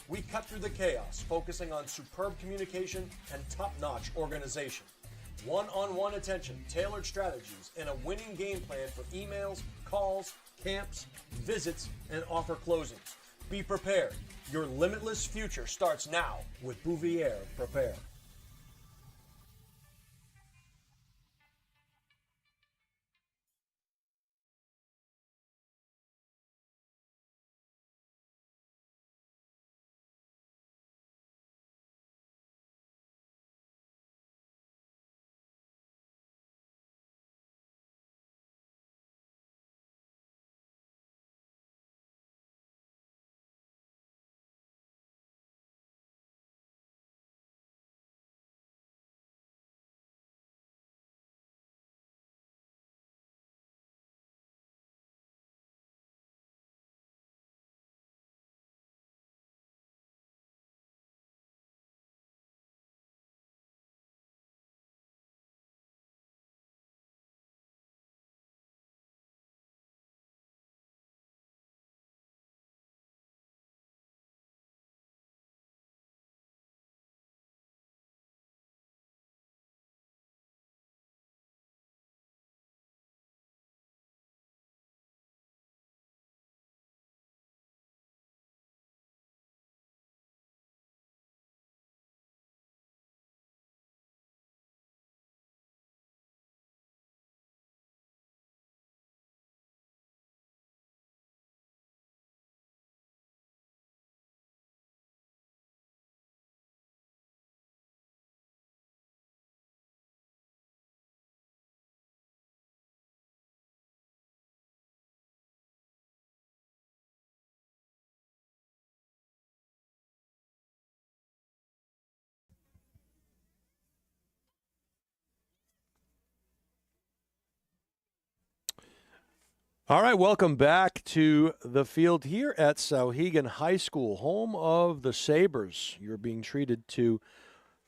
We cut through the chaos, focusing on superb communication and top-notch organization. One-on-one attention, tailored strategies, and a winning game plan for emails, calls, camps, visits, and offer closings. Be prepared. Your limitless future starts now with Bouvier Prepare. All right, welcome back to the field here at Souhegan High School, home of the Sabres. You're being treated to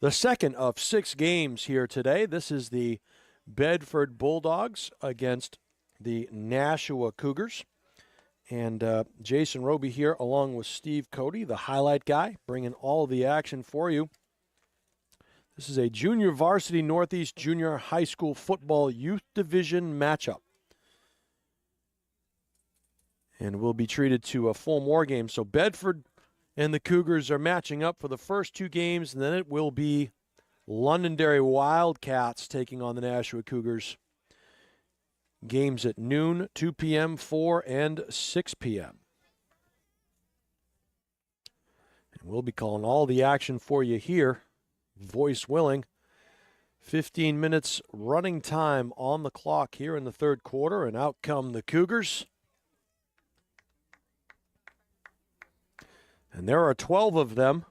the second of 6 games here today. This is the Bedford Bulldogs against the Nashua Cougars. And Jason Roby here along with Steve Cody, the highlight guy, bringing all the action for you. This is a junior varsity Northeast Junior High School Football Youth Division matchup. And we'll be treated to a full more game. So Bedford and the Cougars are matching up for the first 2 games, and then it will be Londonderry Wildcats taking on the Nashua Cougars. Games at noon, 2 p.m., 4 and 6 p.m. And we'll be calling all the action for you here, voice willing. 15 minutes running time on the clock here in the third quarter, and out come the Cougars. And there are 12 of them,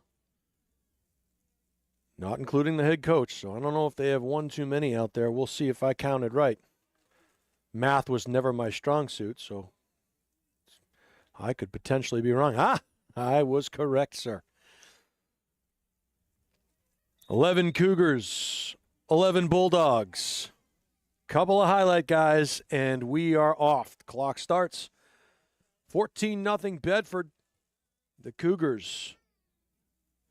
not including the head coach. So I don't know if they have one too many out there. We'll see if I counted right. Math was never my strong suit, so I could potentially be wrong. I was correct, sir. 11 Cougars, 11 Bulldogs. Couple of highlight guys, and we are off. The clock starts. 14-0 Bedford. The Cougars.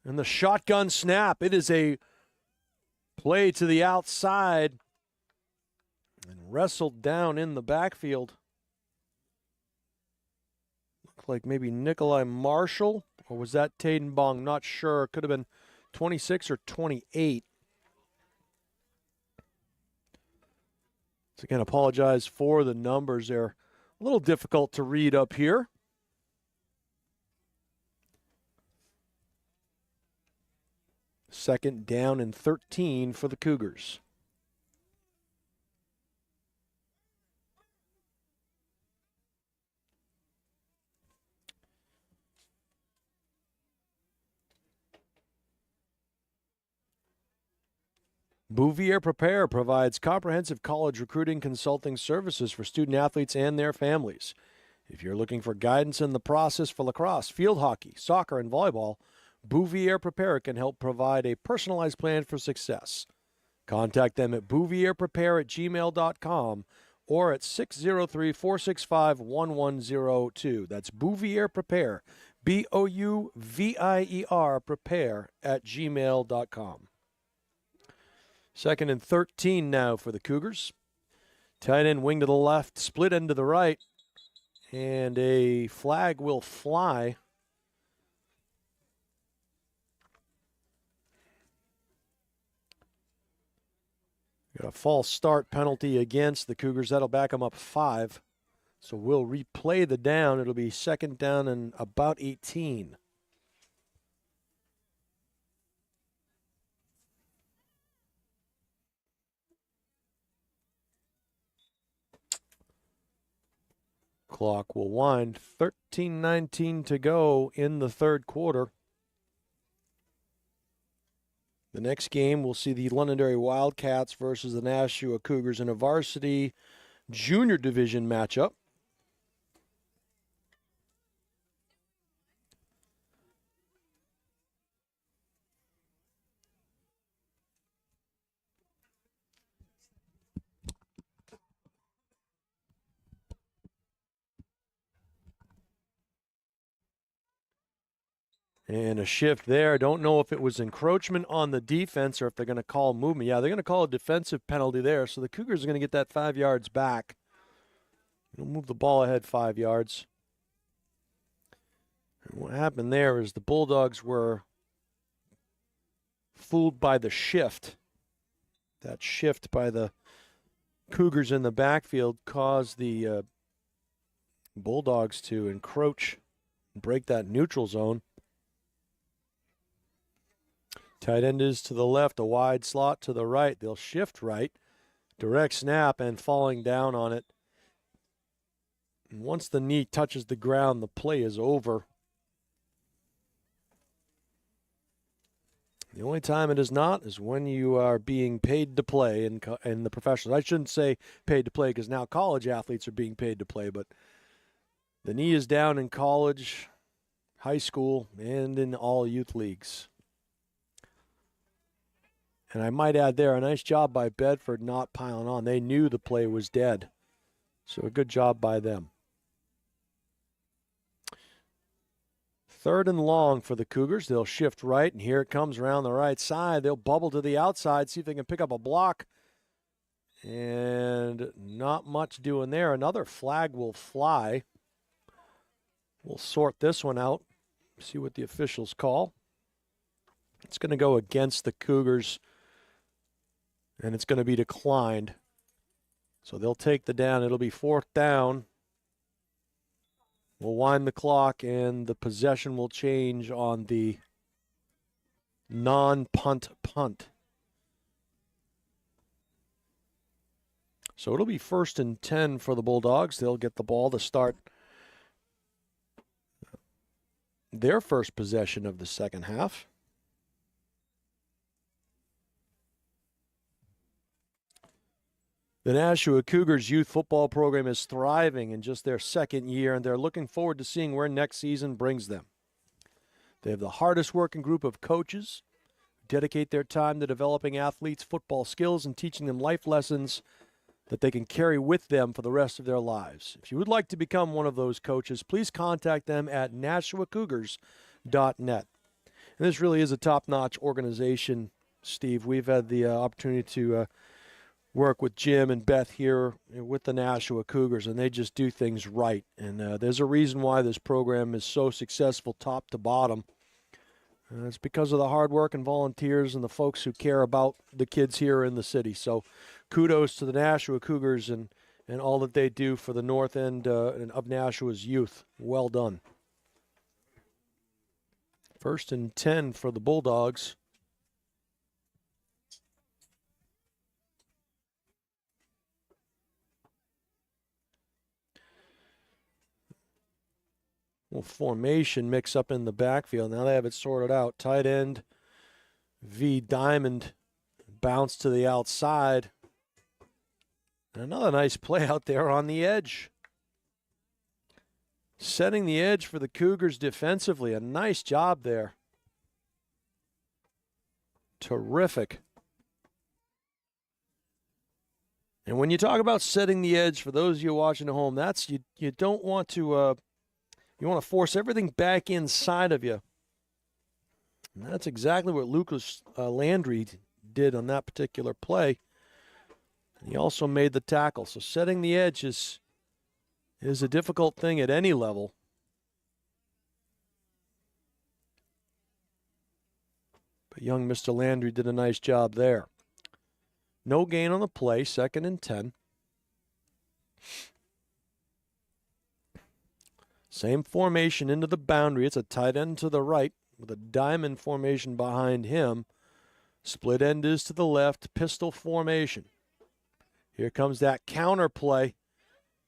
And the shotgun snap. It is a play to the outside and wrestled down in the backfield. Looked like maybe Nikolai Marshall, or was that Taden Bong? Not sure. Could have been 26 or 28. So again, apologize for the numbers. They're a little difficult to read up here. Second down and 13 for the Cougars. Bouvier Prepare provides comprehensive college recruiting consulting services for student athletes and their families. If you're looking for guidance in the process for lacrosse, field hockey, soccer, and volleyball, Bouvier Prepare can help provide a personalized plan for success. Contact them at bouvierprepare@gmail.com or at 603-465-1102. That's Bouvier Prepare, Bouvier prepare@gmail.com. Second and 13 now for the Cougars. Tight end wing to the left, split end to the right, and a flag will fly. Got a false start penalty against the Cougars. That'll back them up 5. So we'll replay the down. It'll be second down and about 18. Clock will wind. 13:19 to go in the third quarter. The next game, we'll see the Londonderry Wildcats versus the Nashua Cougars in a varsity junior division matchup. And a shift there. Don't know if it was encroachment on the defense or if they're going to call movement. Yeah, they're going to call a defensive penalty there. So the Cougars are going to get that 5 yards back. They'll move the ball ahead 5 yards. And what happened there is the Bulldogs were fooled by the shift. That shift by the Cougars in the backfield caused the Bulldogs to encroach and break that neutral zone. Tight end is to the left, a wide slot to the right. They'll shift right, direct snap, and falling down on it. And once the knee touches the ground, the play is over. The only time it is not is when you are being paid to play in the professionals. I shouldn't say paid to play because now college athletes are being paid to play, but the knee is down in college, high school, and in all youth leagues. And I might add there, a nice job by Bedford not piling on. They knew the play was dead. So a good job by them. Third and long for the Cougars. They'll shift right, and here it comes around the right side. They'll bubble to the outside, see if they can pick up a block. And not much doing there. Another flag will fly. We'll sort this one out, see what the officials call. It's going to go against the Cougars, and it's going to be declined. So they'll take the down. It'll be fourth down. We'll wind the clock, and the possession will change on the non-punt punt. So it'll be 1st and 10 for the Bulldogs. They'll get the ball to start their first possession of the second half. The Nashua Cougars youth football program is thriving in just their second year, and they're looking forward to seeing where next season brings them. They have the hardest working group of coaches, dedicate their time to developing athletes' football skills and teaching them life lessons that they can carry with them for the rest of their lives. If you would like to become one of those coaches, please contact them at NashuaCougars.net. And this really is a top-notch organization, Steve. We've had the opportunity to work with Jim and Beth here with the Nashua Cougars, and they just do things right. And there's a reason why this program is so successful top to bottom. It's because of the hard work and volunteers and the folks who care about the kids here in the city. So kudos to the Nashua Cougars and all that they do for the north end of Nashua's youth. Well done. 1st and 10 for the Bulldogs. Little formation mix up in the backfield. Now they have it sorted out. Tight end, V diamond, bounce to the outside. And another nice play out there on the edge. Setting the edge for the Cougars defensively. A nice job there. Terrific. And when you talk about setting the edge, for those of you watching at home, that's you don't want to you want to force everything back inside of you. And that's exactly what Lucas Landry did on that particular play. He also made the tackle. So setting the edge is a difficult thing at any level. But young Mr. Landry did a nice job there. No gain on the play, 2nd and 10. Same formation into the boundary. It's a tight end to the right with a diamond formation behind him. Split end is to the left, pistol formation. Here comes that counter play.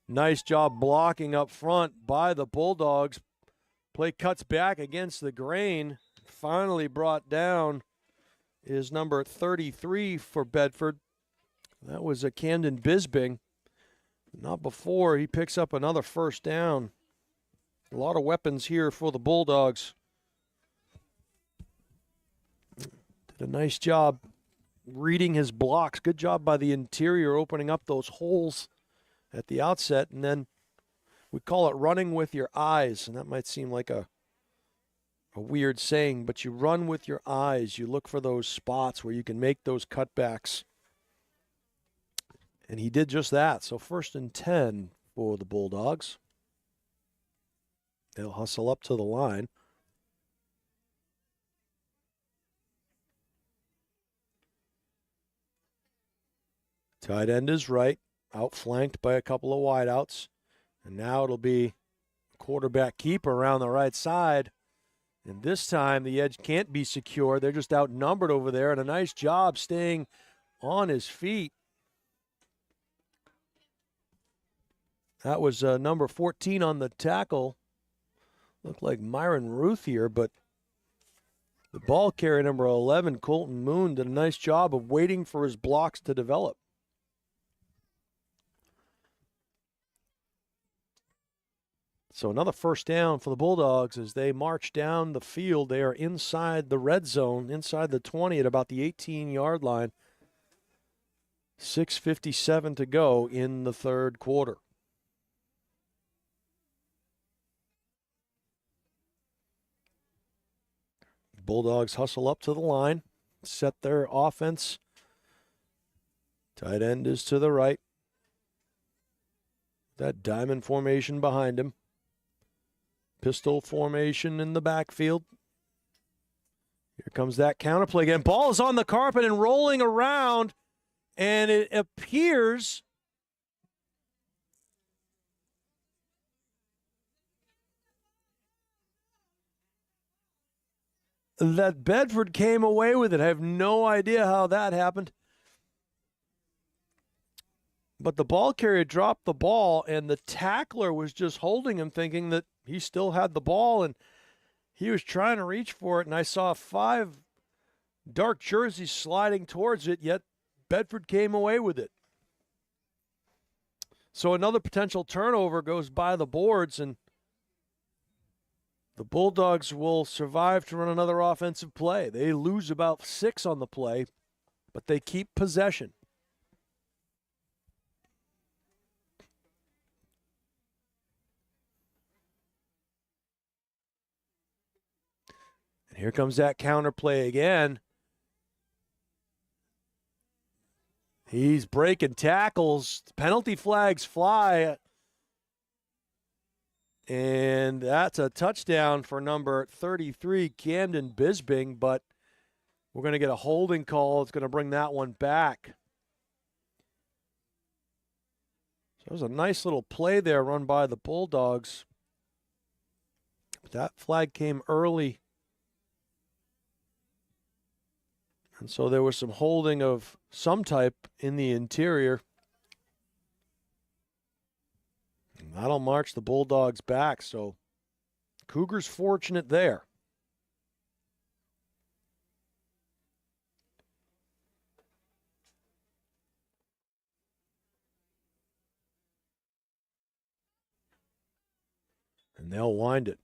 Nice job blocking up front by the Bulldogs. Play cuts back against the grain. Finally brought down is number 33 for Bedford. That was a Camden Bisbing. Not before he picks up another 1st down. A lot of weapons here for the Bulldogs. Did a nice job reading his blocks. Good job by the interior opening up those holes at the outset. And then we call it running with your eyes. And that might seem like a weird saying, but you run with your eyes. You look for those spots where you can make those cutbacks. And he did just that. So 1st and 10 for the Bulldogs. They'll hustle up to the line. Tight end is right, outflanked by a couple of wideouts. And now it'll be quarterback keeper around the right side. And this time the edge can't be secure. They're just outnumbered over there. And a nice job staying on his feet. That was number 14 on the tackle. Looked like Myron Ruth here, but the ball carrier number 11, Colton Moon, did a nice job of waiting for his blocks to develop. So another 1st down for the Bulldogs as they march down the field. They are inside the red zone, inside the 20 at about the 18-yard line. 6:57 to go in the 3rd quarter. Bulldogs hustle up to the line, set their offense. Tight end is to the right. That diamond formation behind him. Pistol formation in the backfield. Here comes that counter play again. Ball is on the carpet and rolling around, and it appears that Bedford came away with it. I have no idea how that happened. But the ball carrier dropped the ball, and the tackler was just holding him, thinking that he still had the ball, and he was trying to reach for it. And I saw 5 dark jerseys sliding towards it, yet Bedford came away with it. So another potential turnover goes by the boards, and the Bulldogs will survive to run another offensive play. They lose about 6 on the play, but they keep possession. And here comes that counter play again. He's breaking tackles. Penalty flags fly. And that's a touchdown for number 33, Camden Bisbing, but we're going to get a holding call. It's going to bring that one back. So it was a nice little play there run by the Bulldogs. But that flag came early. And so there was some holding of some type in the interior. And that'll march the Bulldogs back. So Cougars fortunate there. And they'll wind it.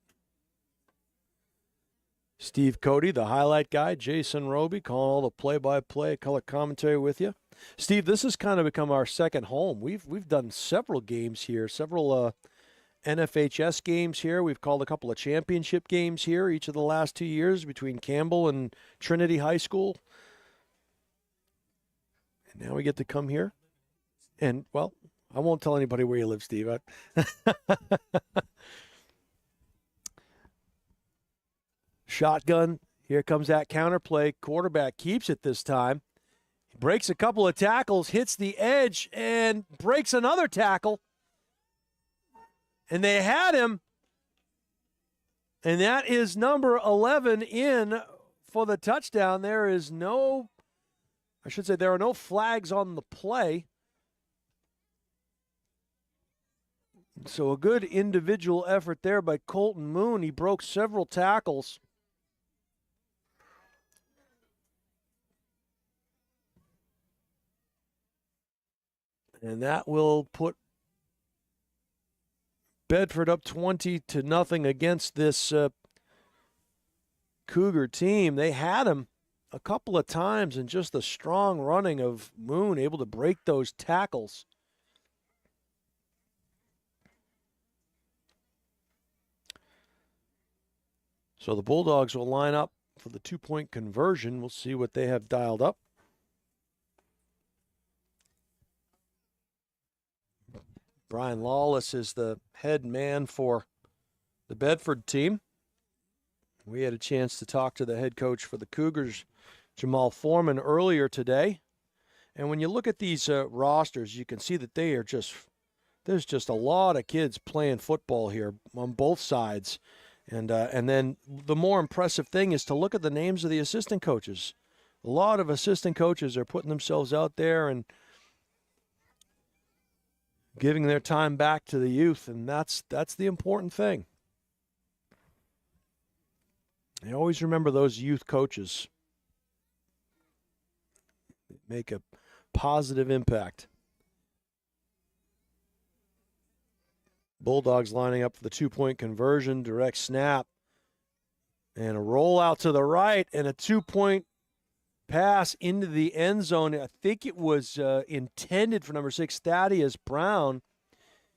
Steve Cody, the highlight guy, Jason Roby, calling all the play-by-play color commentary with you. Steve, this has kind of become our second home. We've done several games here, several NFHS games here. We've called a couple of championship games here each of the last 2 years between Campbell and Trinity High School. And now we get to come here. And, well, I won't tell anybody where you live, Steve. Shotgun. Here comes that counter play. Quarterback keeps it this time. He breaks a couple of tackles, hits the edge, and breaks another tackle. And they had him. And that is number 11 in for the touchdown. There are no flags on the play. So a good individual effort there by Colton Moon. He broke several tackles. And that will put Bedford up 20-0 against this Cougar team. They had him a couple of times, and just the strong running of Moon able to break those tackles. So the Bulldogs will line up for the 2-point conversion. We'll see what they have dialed up. Brian Lawless is the head man for the Bedford team. We had a chance to talk to the head coach for the Cougars, Jamal Foreman, earlier today. And when you look at these rosters, you can see that there's just a lot of kids playing football here on both sides. And then the more impressive thing is to look at the names of the assistant coaches. A lot of assistant coaches are putting themselves out there and giving their time back to the youth, and that's the important thing. I always remember those youth coaches. They make a positive impact. Bulldogs lining up for the 2-point conversion, direct snap, and a roll out to the right, and a 2-point pass into the end zone. I think it was intended for number 6, Thaddeus Brown.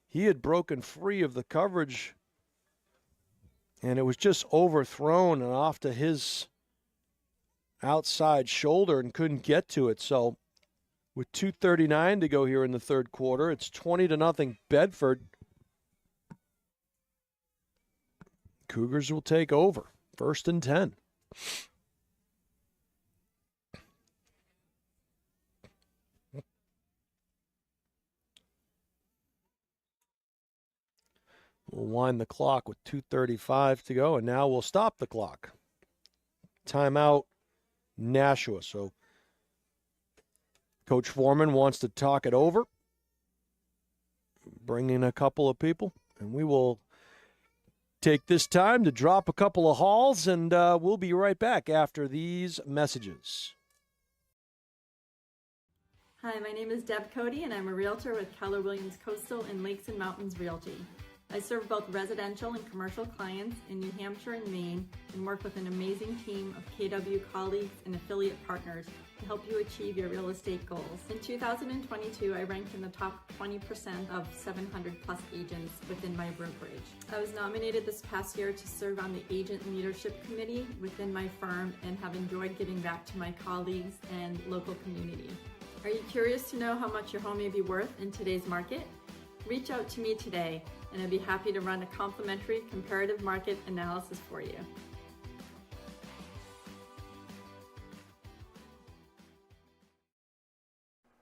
He had broken free of the coverage, and it was just overthrown and off to his outside shoulder and couldn't get to it. So with 2:39 to go here in the third quarter, it's 20-0 Bedford. Cougars will take over. 1st and 10. We'll wind the clock with 2:35 to go, and now we'll stop the clock. Timeout, Nashua. So Coach Foreman wants to talk it over, bring in a couple of people, and we will take this time to drop a couple of halls, and we'll be right back after these messages. Hi, my name is Deb Cody, and I'm a realtor with Keller Williams Coastal and Lakes and Mountains Realty. I serve both residential and commercial clients in New Hampshire and Maine and work with an amazing team of KW colleagues and affiliate partners to help you achieve your real estate goals. In 2022, I ranked in the top 20% of 700 plus agents within my brokerage. I was nominated this past year to serve on the Agent Leadership Committee within my firm and have enjoyed giving back to my colleagues and local community. Are you curious to know how much your home may be worth in today's market? Reach out to me today and I'd be happy to run a complimentary comparative market analysis for you.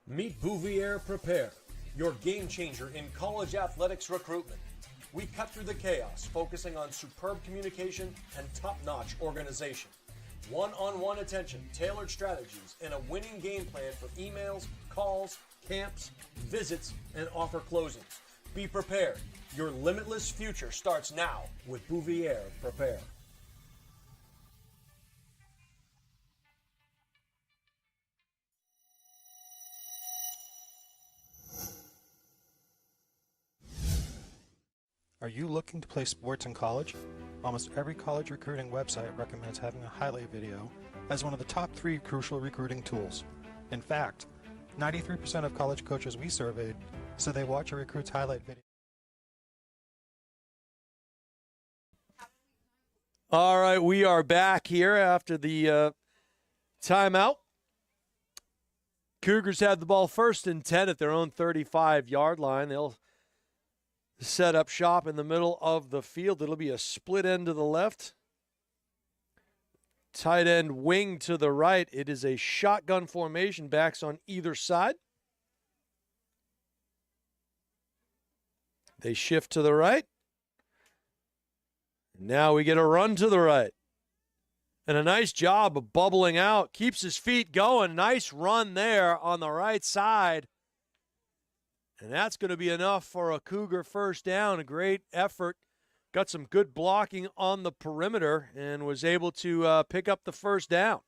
Meet Bouvier Prepare, your game changer in college athletics recruitment. We cut through the chaos, focusing on superb communication and top-notch organization. One-on-one attention, tailored strategies, and a winning game plan for emails, calls, camps, visits, and offer closings. Be prepared. Your limitless future starts now with Bouvier Prepare. Are you looking to play sports in college? Almost every college recruiting website recommends having a highlight video as one of the top 3 crucial recruiting tools. In fact, 93% of college coaches we surveyed said they watch a recruit's highlight video. All right, we are back here after the timeout. Cougars have the ball 1st and 10 at their own 35-yard line. They'll set up shop in the middle of the field. It'll be a split end to the left, tight end wing to the right. It is a shotgun formation, backs on either side. They shift to the right. Now we get a run to the right. And a nice job of bubbling out. Keeps his feet going. Nice run there on the right side. And that's going to be enough for a Cougar first down. A great effort. Got some good blocking on the perimeter and was able to pick up the first down.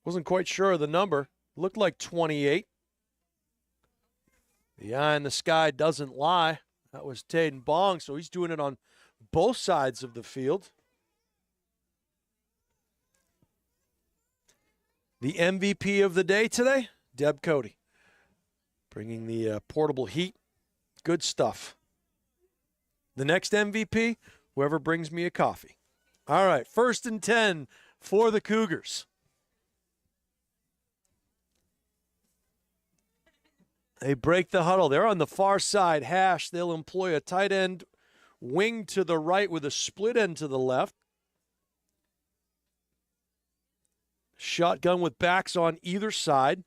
Wasn't quite sure of the number. Looked like 28. The eye in the sky doesn't lie. That was Taden Bong, so he's doing it on both sides of the field. The MVP of the day today, Deb Cody. Bringing the portable heat. Good stuff. The next MVP, whoever brings me a coffee. All right, 1st and 10 for the Cougars. They break the huddle. They're on the far side hash. They'll employ a tight end wing to the right with a split end to the left. Shotgun with backs on either side.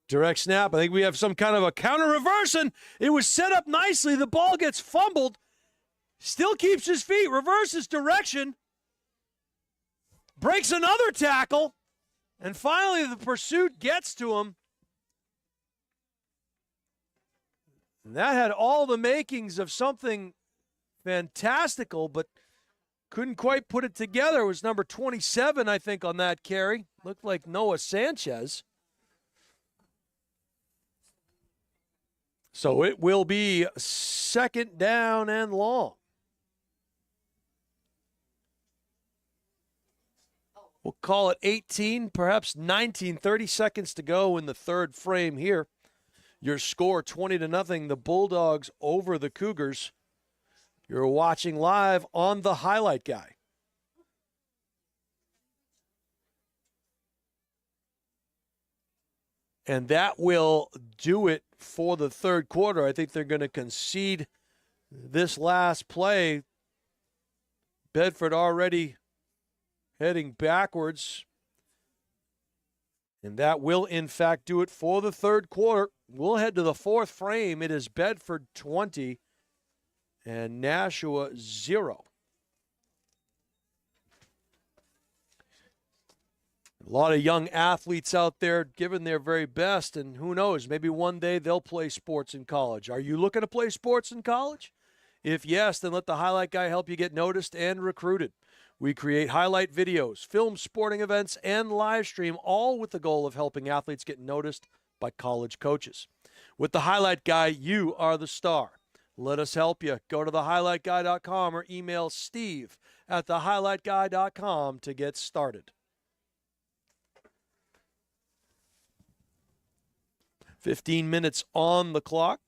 Direct snap. I think we have some kind of a counter reverse, and it was set up nicely. The ball gets fumbled. Still keeps his feet. Reverses direction. Breaks another tackle. And finally, the pursuit gets to him. And that had all the makings of something fantastical, but couldn't quite put it together. It was number 27, I think, on that carry. Looked like Noah Sanchez. So it will be 2nd down and long. We'll call it 18, perhaps 19, 30 seconds to go in the third frame here. Your score 20-0, the Bulldogs over the Cougars. You're watching live on the Highlight Guy. And that will do it for the third quarter. I think they're going to concede this last play. Bedford already heading backwards. And that will, in fact, do it for the third quarter. We'll head to the fourth frame. It is Bedford 20 and Nashua 0. A lot of young athletes out there giving their very best, and who knows, maybe one day they'll play sports in college. Are you looking to play sports in college? If yes, then let the highlight guy help you get noticed and recruited. We create highlight videos, film sporting events, and live stream, all with the goal of helping athletes get noticed by college coaches. With the highlight guy, you are the star. Let us help you. Go to thehighlightguy.com or email steve@thehighlightguy.com to get started. 15 minutes on the clock.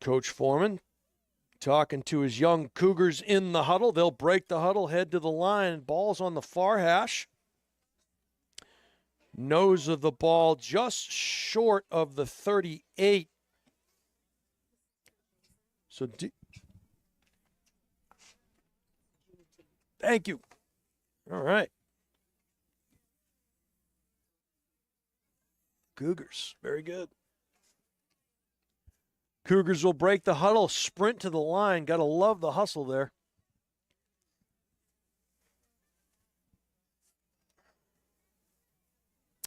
Coach Foreman talking to his young Cougars in the huddle. They'll break the huddle, head to the line. Ball's on the far hash. Nose of the ball just short of the 38. So, thank you. All right. Cougars, very good. Cougars will break the huddle, sprint to the line. Got to love the hustle there.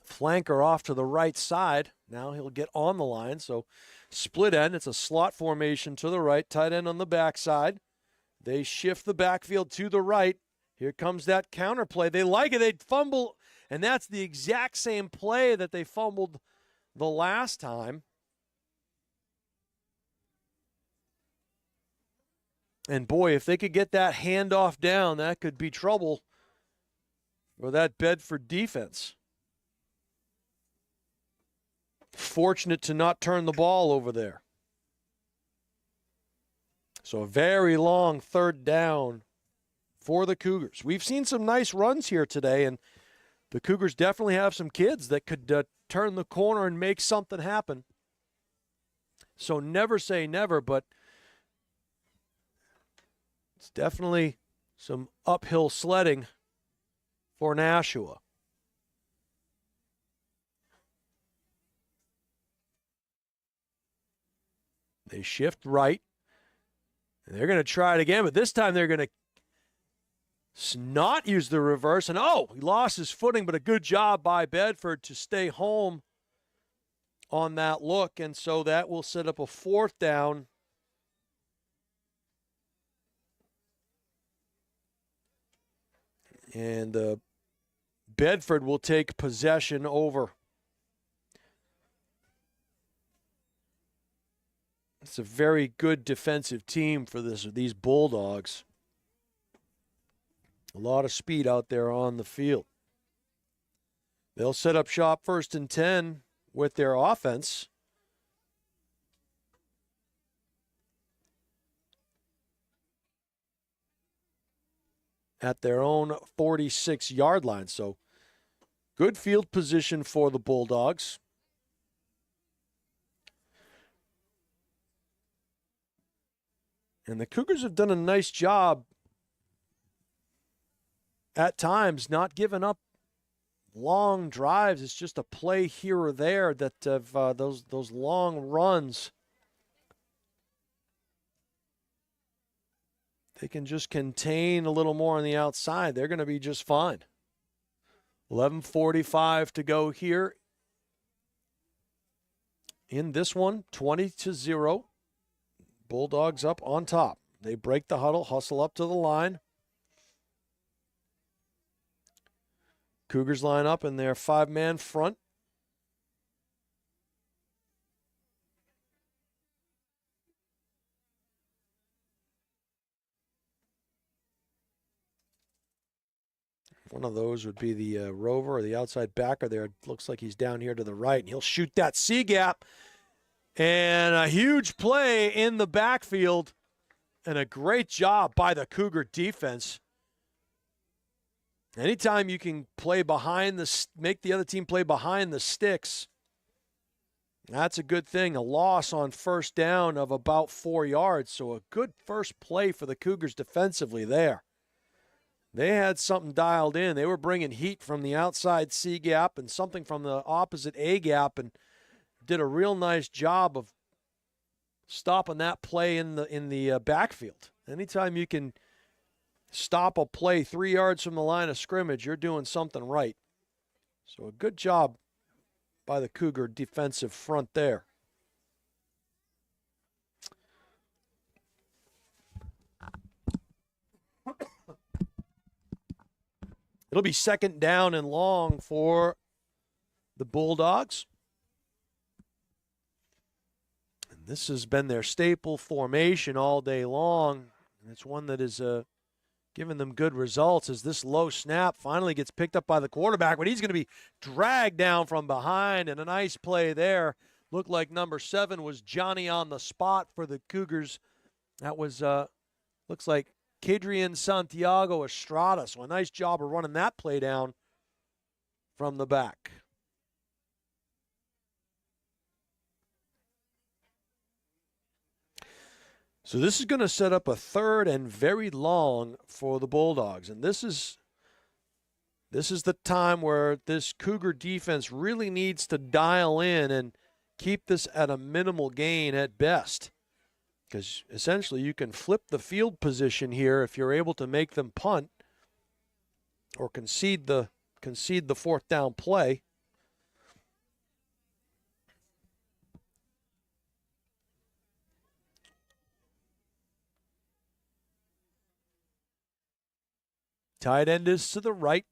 Flanker off to the right side. Now he'll get on the line. So split end. It's a slot formation to the right. Tight end on the backside. They shift the backfield to the right. Here comes that counter play. They like it. They fumble. And that's the exact same play that they fumbled the last time. And boy, if they could get that handoff down, that could be trouble for that Bedford defense. Fortunate to not turn the ball over there. So a very long third down for the Cougars. We've seen some nice runs here today, and the Cougars definitely have some kids that could turn the corner and make something happen. So never say never, but it's definitely some uphill sledding for Nashua. They shift right. And they're going to try it again, but this time they're going to not use the reverse. And, he lost his footing, but a good job by Bedford to stay home on that look. And so that will set up a fourth down. And Bedford will take possession over. It's a very good defensive team for these Bulldogs. A lot of speed out there on the field. They'll set up shop 1st and 10 with their offense. At their own 46-yard line. So good field position for the Bulldogs. And the Cougars have done a nice job at times not giving up long drives. It's just a play here or there that have those long runs. They can just contain a little more on the outside. They're going to be just fine. 11:45 to go here in this one, 20-0. Bulldogs up on top. They break the huddle, hustle up to the line. Cougars line up in their 5-man front. One of those would be the rover or the outside backer there. It looks like he's down here to the right, and he'll shoot that C-gap. And a huge play in the backfield, and a great job by the Cougar defense. Anytime you can play make the other team play behind the sticks, that's a good thing. A loss on first down of about 4 yards, so a good first play for the Cougars defensively there. They had something dialed in. They were bringing heat from the outside C gap and something from the opposite A gap, and did a real nice job of stopping that play in the backfield. Anytime you can stop a play 3 yards from the line of scrimmage, you're doing something right. So a good job by the Cougar defensive front there. It'll be second down and long for the Bulldogs. And this has been their staple formation all day long. And it's one that is giving them good results as this low snap finally gets picked up by the quarterback. But he's going to be dragged down from behind. And a nice play there. Looked like number 7 was Johnny on the spot for the Cougars. That was, looks like Cadrian Santiago Estrada. So a nice job of running that play down from the back. So this is going to set up a third and very long for the Bulldogs. And this is the time where this Cougar defense really needs to dial in and keep this at a minimal gain at best. Because essentially you can flip the field position here if you're able to make them punt or concede the fourth down play. Tight end is to the right,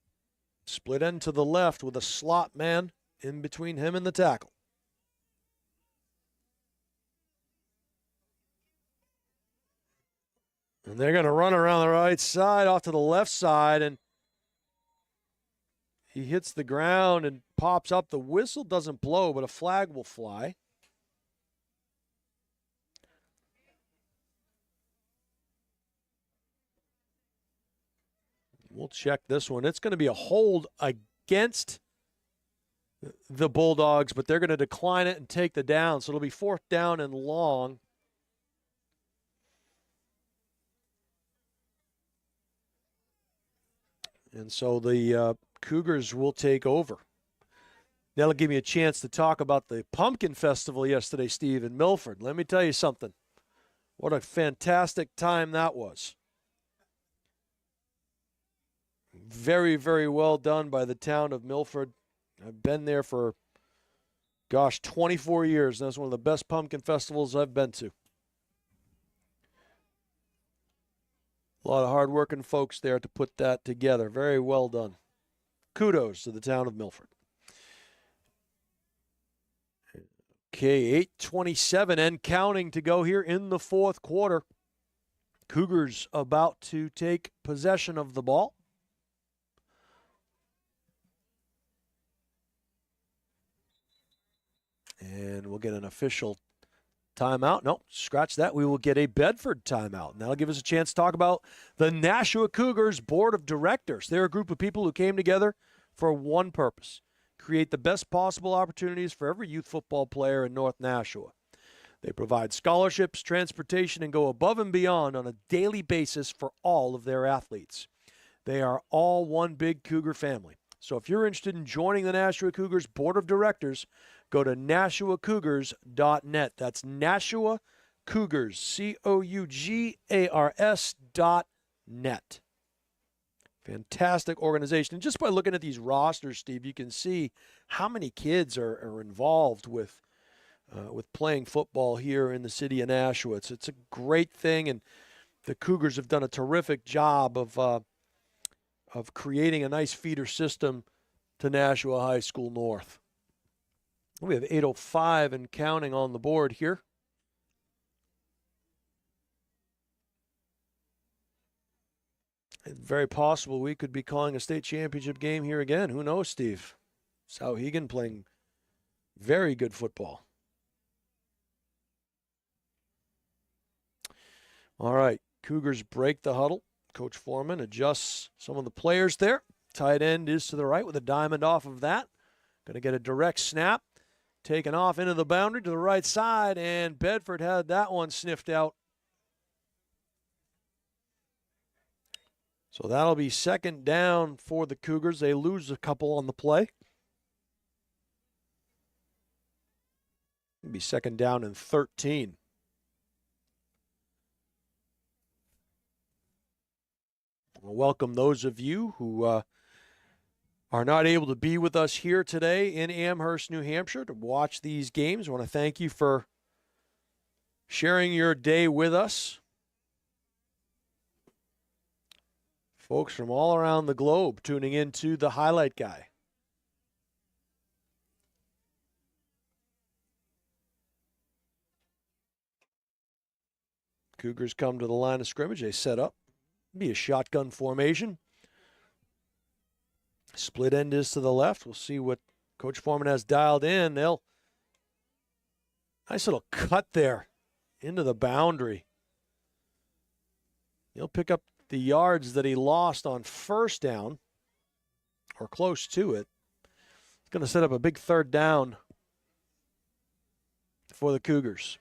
split end to the left with a slot man in between him and the tackle. And they're going to run around the right side off to the left side, and he hits the ground and pops up. The whistle doesn't blow, but a flag will fly. We'll check this one. It's going to be a hold against the Bulldogs, but they're going to decline it and take the down. So it'll be fourth down and long. And so the Cougars will take over. That'll give me a chance to talk about the Pumpkin Festival yesterday, Steve, in Milford. Let me tell you something. What a fantastic time that was. Very, very well done by the town of Milford. I've been there for, 24 years. And that's one of the best pumpkin festivals I've been to. A lot of hard-working folks there to put that together. Very well done. Kudos to the town of Milford. Okay, 8:27 and counting to go here in the fourth quarter. Cougars about to take possession of the ball. And we'll get an official timeout. No, scratch that. We will get a Bedford timeout. And that'll give us a chance to talk about the Nashua Cougars Board of Directors. They're a group of people who came together for one purpose: create the best possible opportunities for every youth football player in North Nashua. They provide scholarships, transportation, and go above and beyond on a daily basis for all of their athletes. They are all one big Cougar family. So if you're interested in joining the Nashua Cougars Board of Directors, go to NashuaCougars.net. That's Nashua Cougars, COUGARS.net. Fantastic organization. And just by looking at these rosters, Steve, you can see how many kids are involved with playing football here in the city of Nashua. It's a great thing, and the Cougars have done a terrific job of creating a nice feeder system to Nashua High School North. We have 8:05 and counting on the board here. It's very possible we could be calling a state championship game here again. Who knows, Steve? Souhegan playing very good football. All right, Cougars break the huddle. Coach Foreman adjusts some of the players there. Tight end is to the right with a diamond off of that. Going to get a direct snap. Taken off into the boundary to the right side, and Bedford had that one sniffed out. So that'll be second down for the Cougars. They lose a couple on the play. It'll be second down and 13. I'll welcome those of you who are not able to be with us here today in Amherst, New Hampshire to watch these games. I want to thank you for sharing your day with us. Folks from all around the globe tuning into the Highlight Guy. Cougars come to the line of scrimmage. They set up. Be a shotgun formation. Split end is to the left. We'll see what Coach Foreman has dialed in. They'll nice little cut there into the boundary. He'll pick up the yards that he lost on first down, or close to it. It's going to set up a big third down for the Cougars.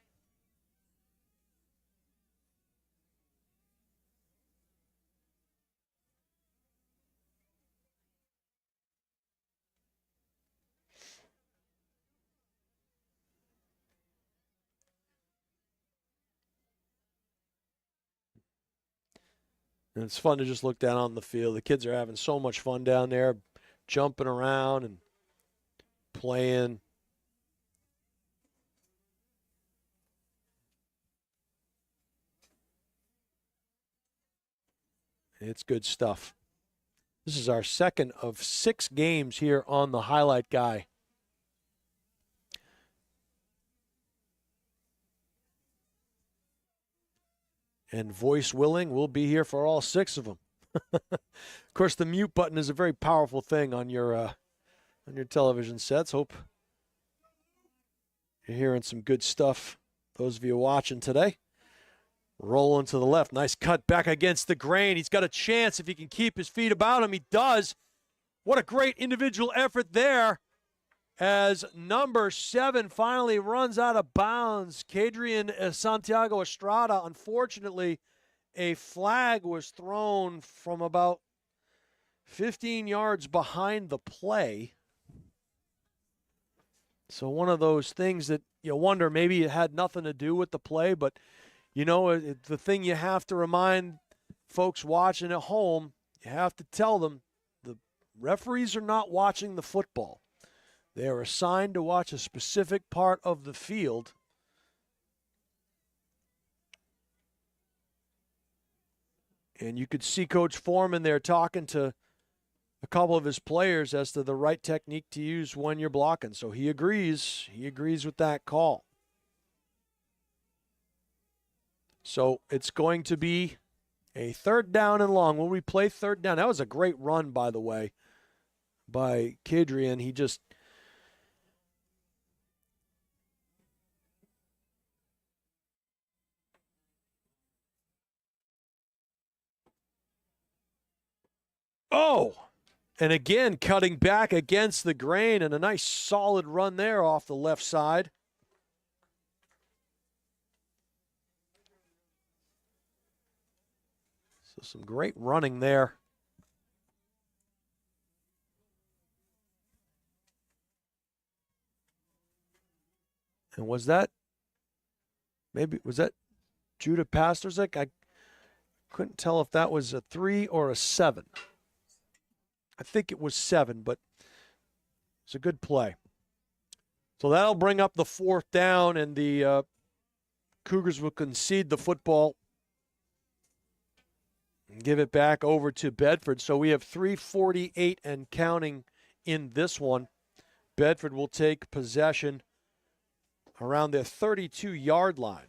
And it's fun to just look down on the field. The kids are having so much fun down there, jumping around and playing. It's good stuff. This is our second of 6 games here on the Highlight Guy. And voice willing, we'll be here for all 6 of them. Of course, the mute button is a very powerful thing on your television sets. Hope you're hearing some good stuff. Those of you watching today, rolling to the left. Nice cut back against the grain. He's got a chance if he can keep his feet about him. He does. What a great individual effort there. As number 7 finally runs out of bounds. Cadrian Santiago Estrada, unfortunately, a flag was thrown from about 15 yards behind the play. So one of those things that you wonder, maybe it had nothing to do with the play, but, you know, the thing you have to remind folks watching at home, you have to tell them the referees are not watching the football. They are assigned to watch a specific part of the field. And you could see Coach Foreman there talking to a couple of his players as to the right technique to use when you're blocking. So he agrees. He agrees with that call. So it's going to be a third down and long. Will we play third down? That was a great run, by the way, by Cadrian. He just... Oh! And again, cutting back against the grain, and a nice solid run there off the left side. So some great running there. And was that Judah Pasterzik? I couldn't tell if that was a 3 or a 7. I think it was 7, but it's a good play. So that'll bring up the 4th down, and the Cougars will concede the football and give it back over to Bedford. So we have 3:48 and counting in this one. Bedford will take possession around their 32-yard line.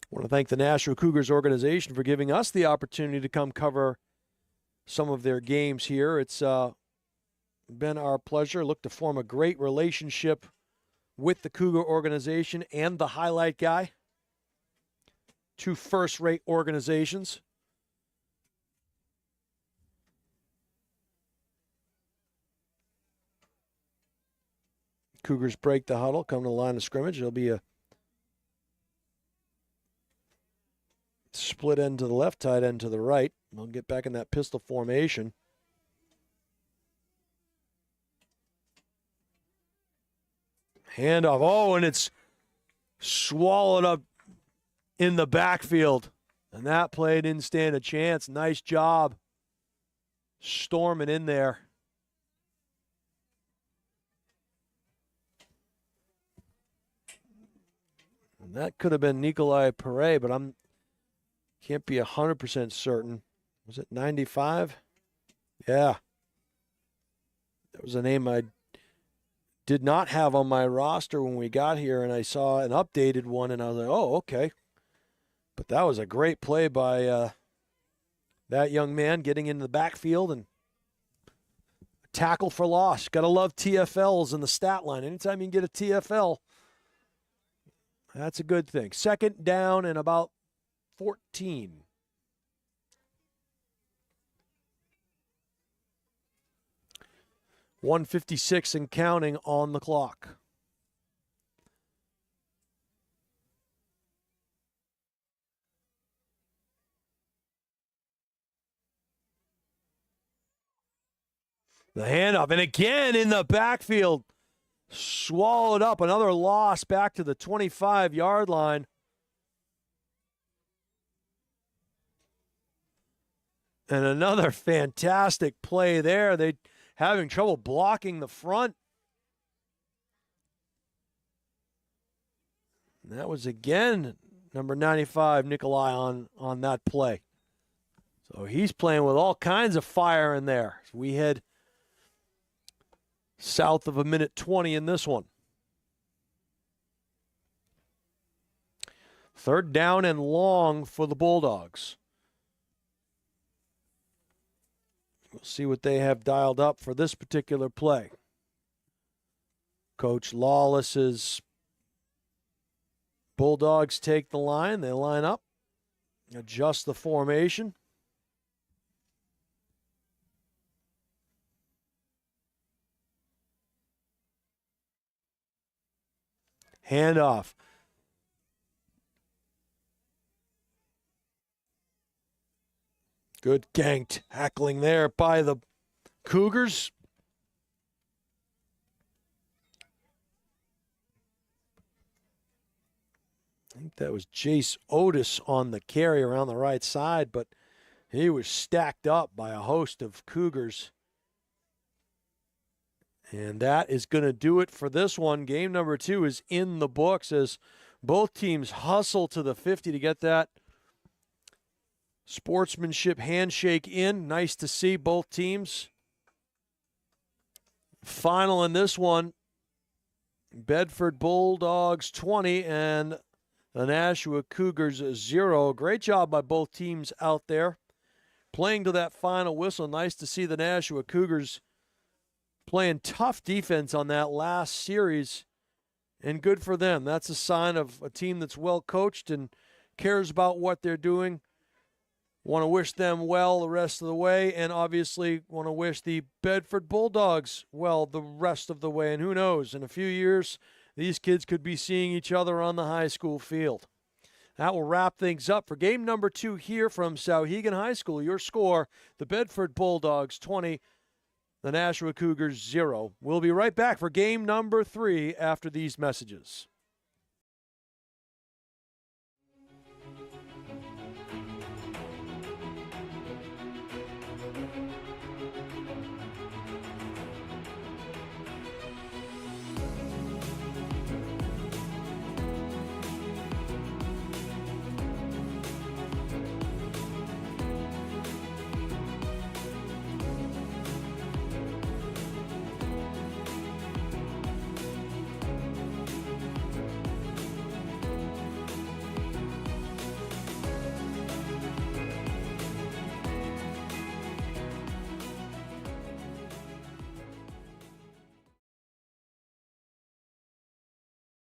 I want to thank the Nashua Cougars organization for giving us the opportunity to come cover some of their games here. It's been our pleasure. Look to form a great relationship with the Cougar organization and the Highlight Guy. 2 first-rate organizations. Cougars break the huddle, come to the line of scrimmage. There'll be a split end to the left, tight end to the right. They'll get back in that pistol formation. Handoff. Oh, and it's swallowed up in the backfield. And that play didn't stand a chance. Nice job storming in there. And that could have been Nikolai Perret, but can't be 100% certain. Was it 95? Yeah. That was a name I did not have on my roster when we got here, and I saw an updated one, and I was like, oh, okay. But that was a great play by that young man getting into the backfield and tackle for loss. Got to love TFLs in the stat line. Anytime you can get a TFL, that's a good thing. Second down and about 14. .156 and counting on the clock. The handoff, and again in the backfield, swallowed up. Another loss back to the 25-yard line. And another fantastic play there. They having trouble blocking the front. And that was again number 95, Nikolai, on that play. So he's playing with all kinds of fire in there. So we head south of a minute 20 in this one. Third down and long for the Bulldogs. We'll see what they have dialed up for this particular play. Coach Lawless's Bulldogs take the line. They line up, adjust the formation. Handoff. Good gang tackling there by the Cougars. I think that was Jace Otis on the carry around the right side, but he was stacked up by a host of Cougars. And that is going to do it for this one. Game number 2 is in the books as both teams hustle to the 50 to get that sportsmanship handshake in. Nice to see both teams. Final in this one, Bedford Bulldogs 20 and the Nashua Cougars 0. Great job by both teams out there. Playing to that final whistle. Nice to see the Nashua Cougars playing tough defense on that last series, and good for them. That's a sign of a team that's well coached and cares about what they're doing. Want to wish them well the rest of the way, and obviously want to wish the Bedford Bulldogs well the rest of the way. And who knows, in a few years, these kids could be seeing each other on the high school field. That will wrap things up for game number 2 here from Souhegan High School. Your score, the Bedford Bulldogs 20, the Nashua Cougars 0. We'll be right back for game number 3 after these messages.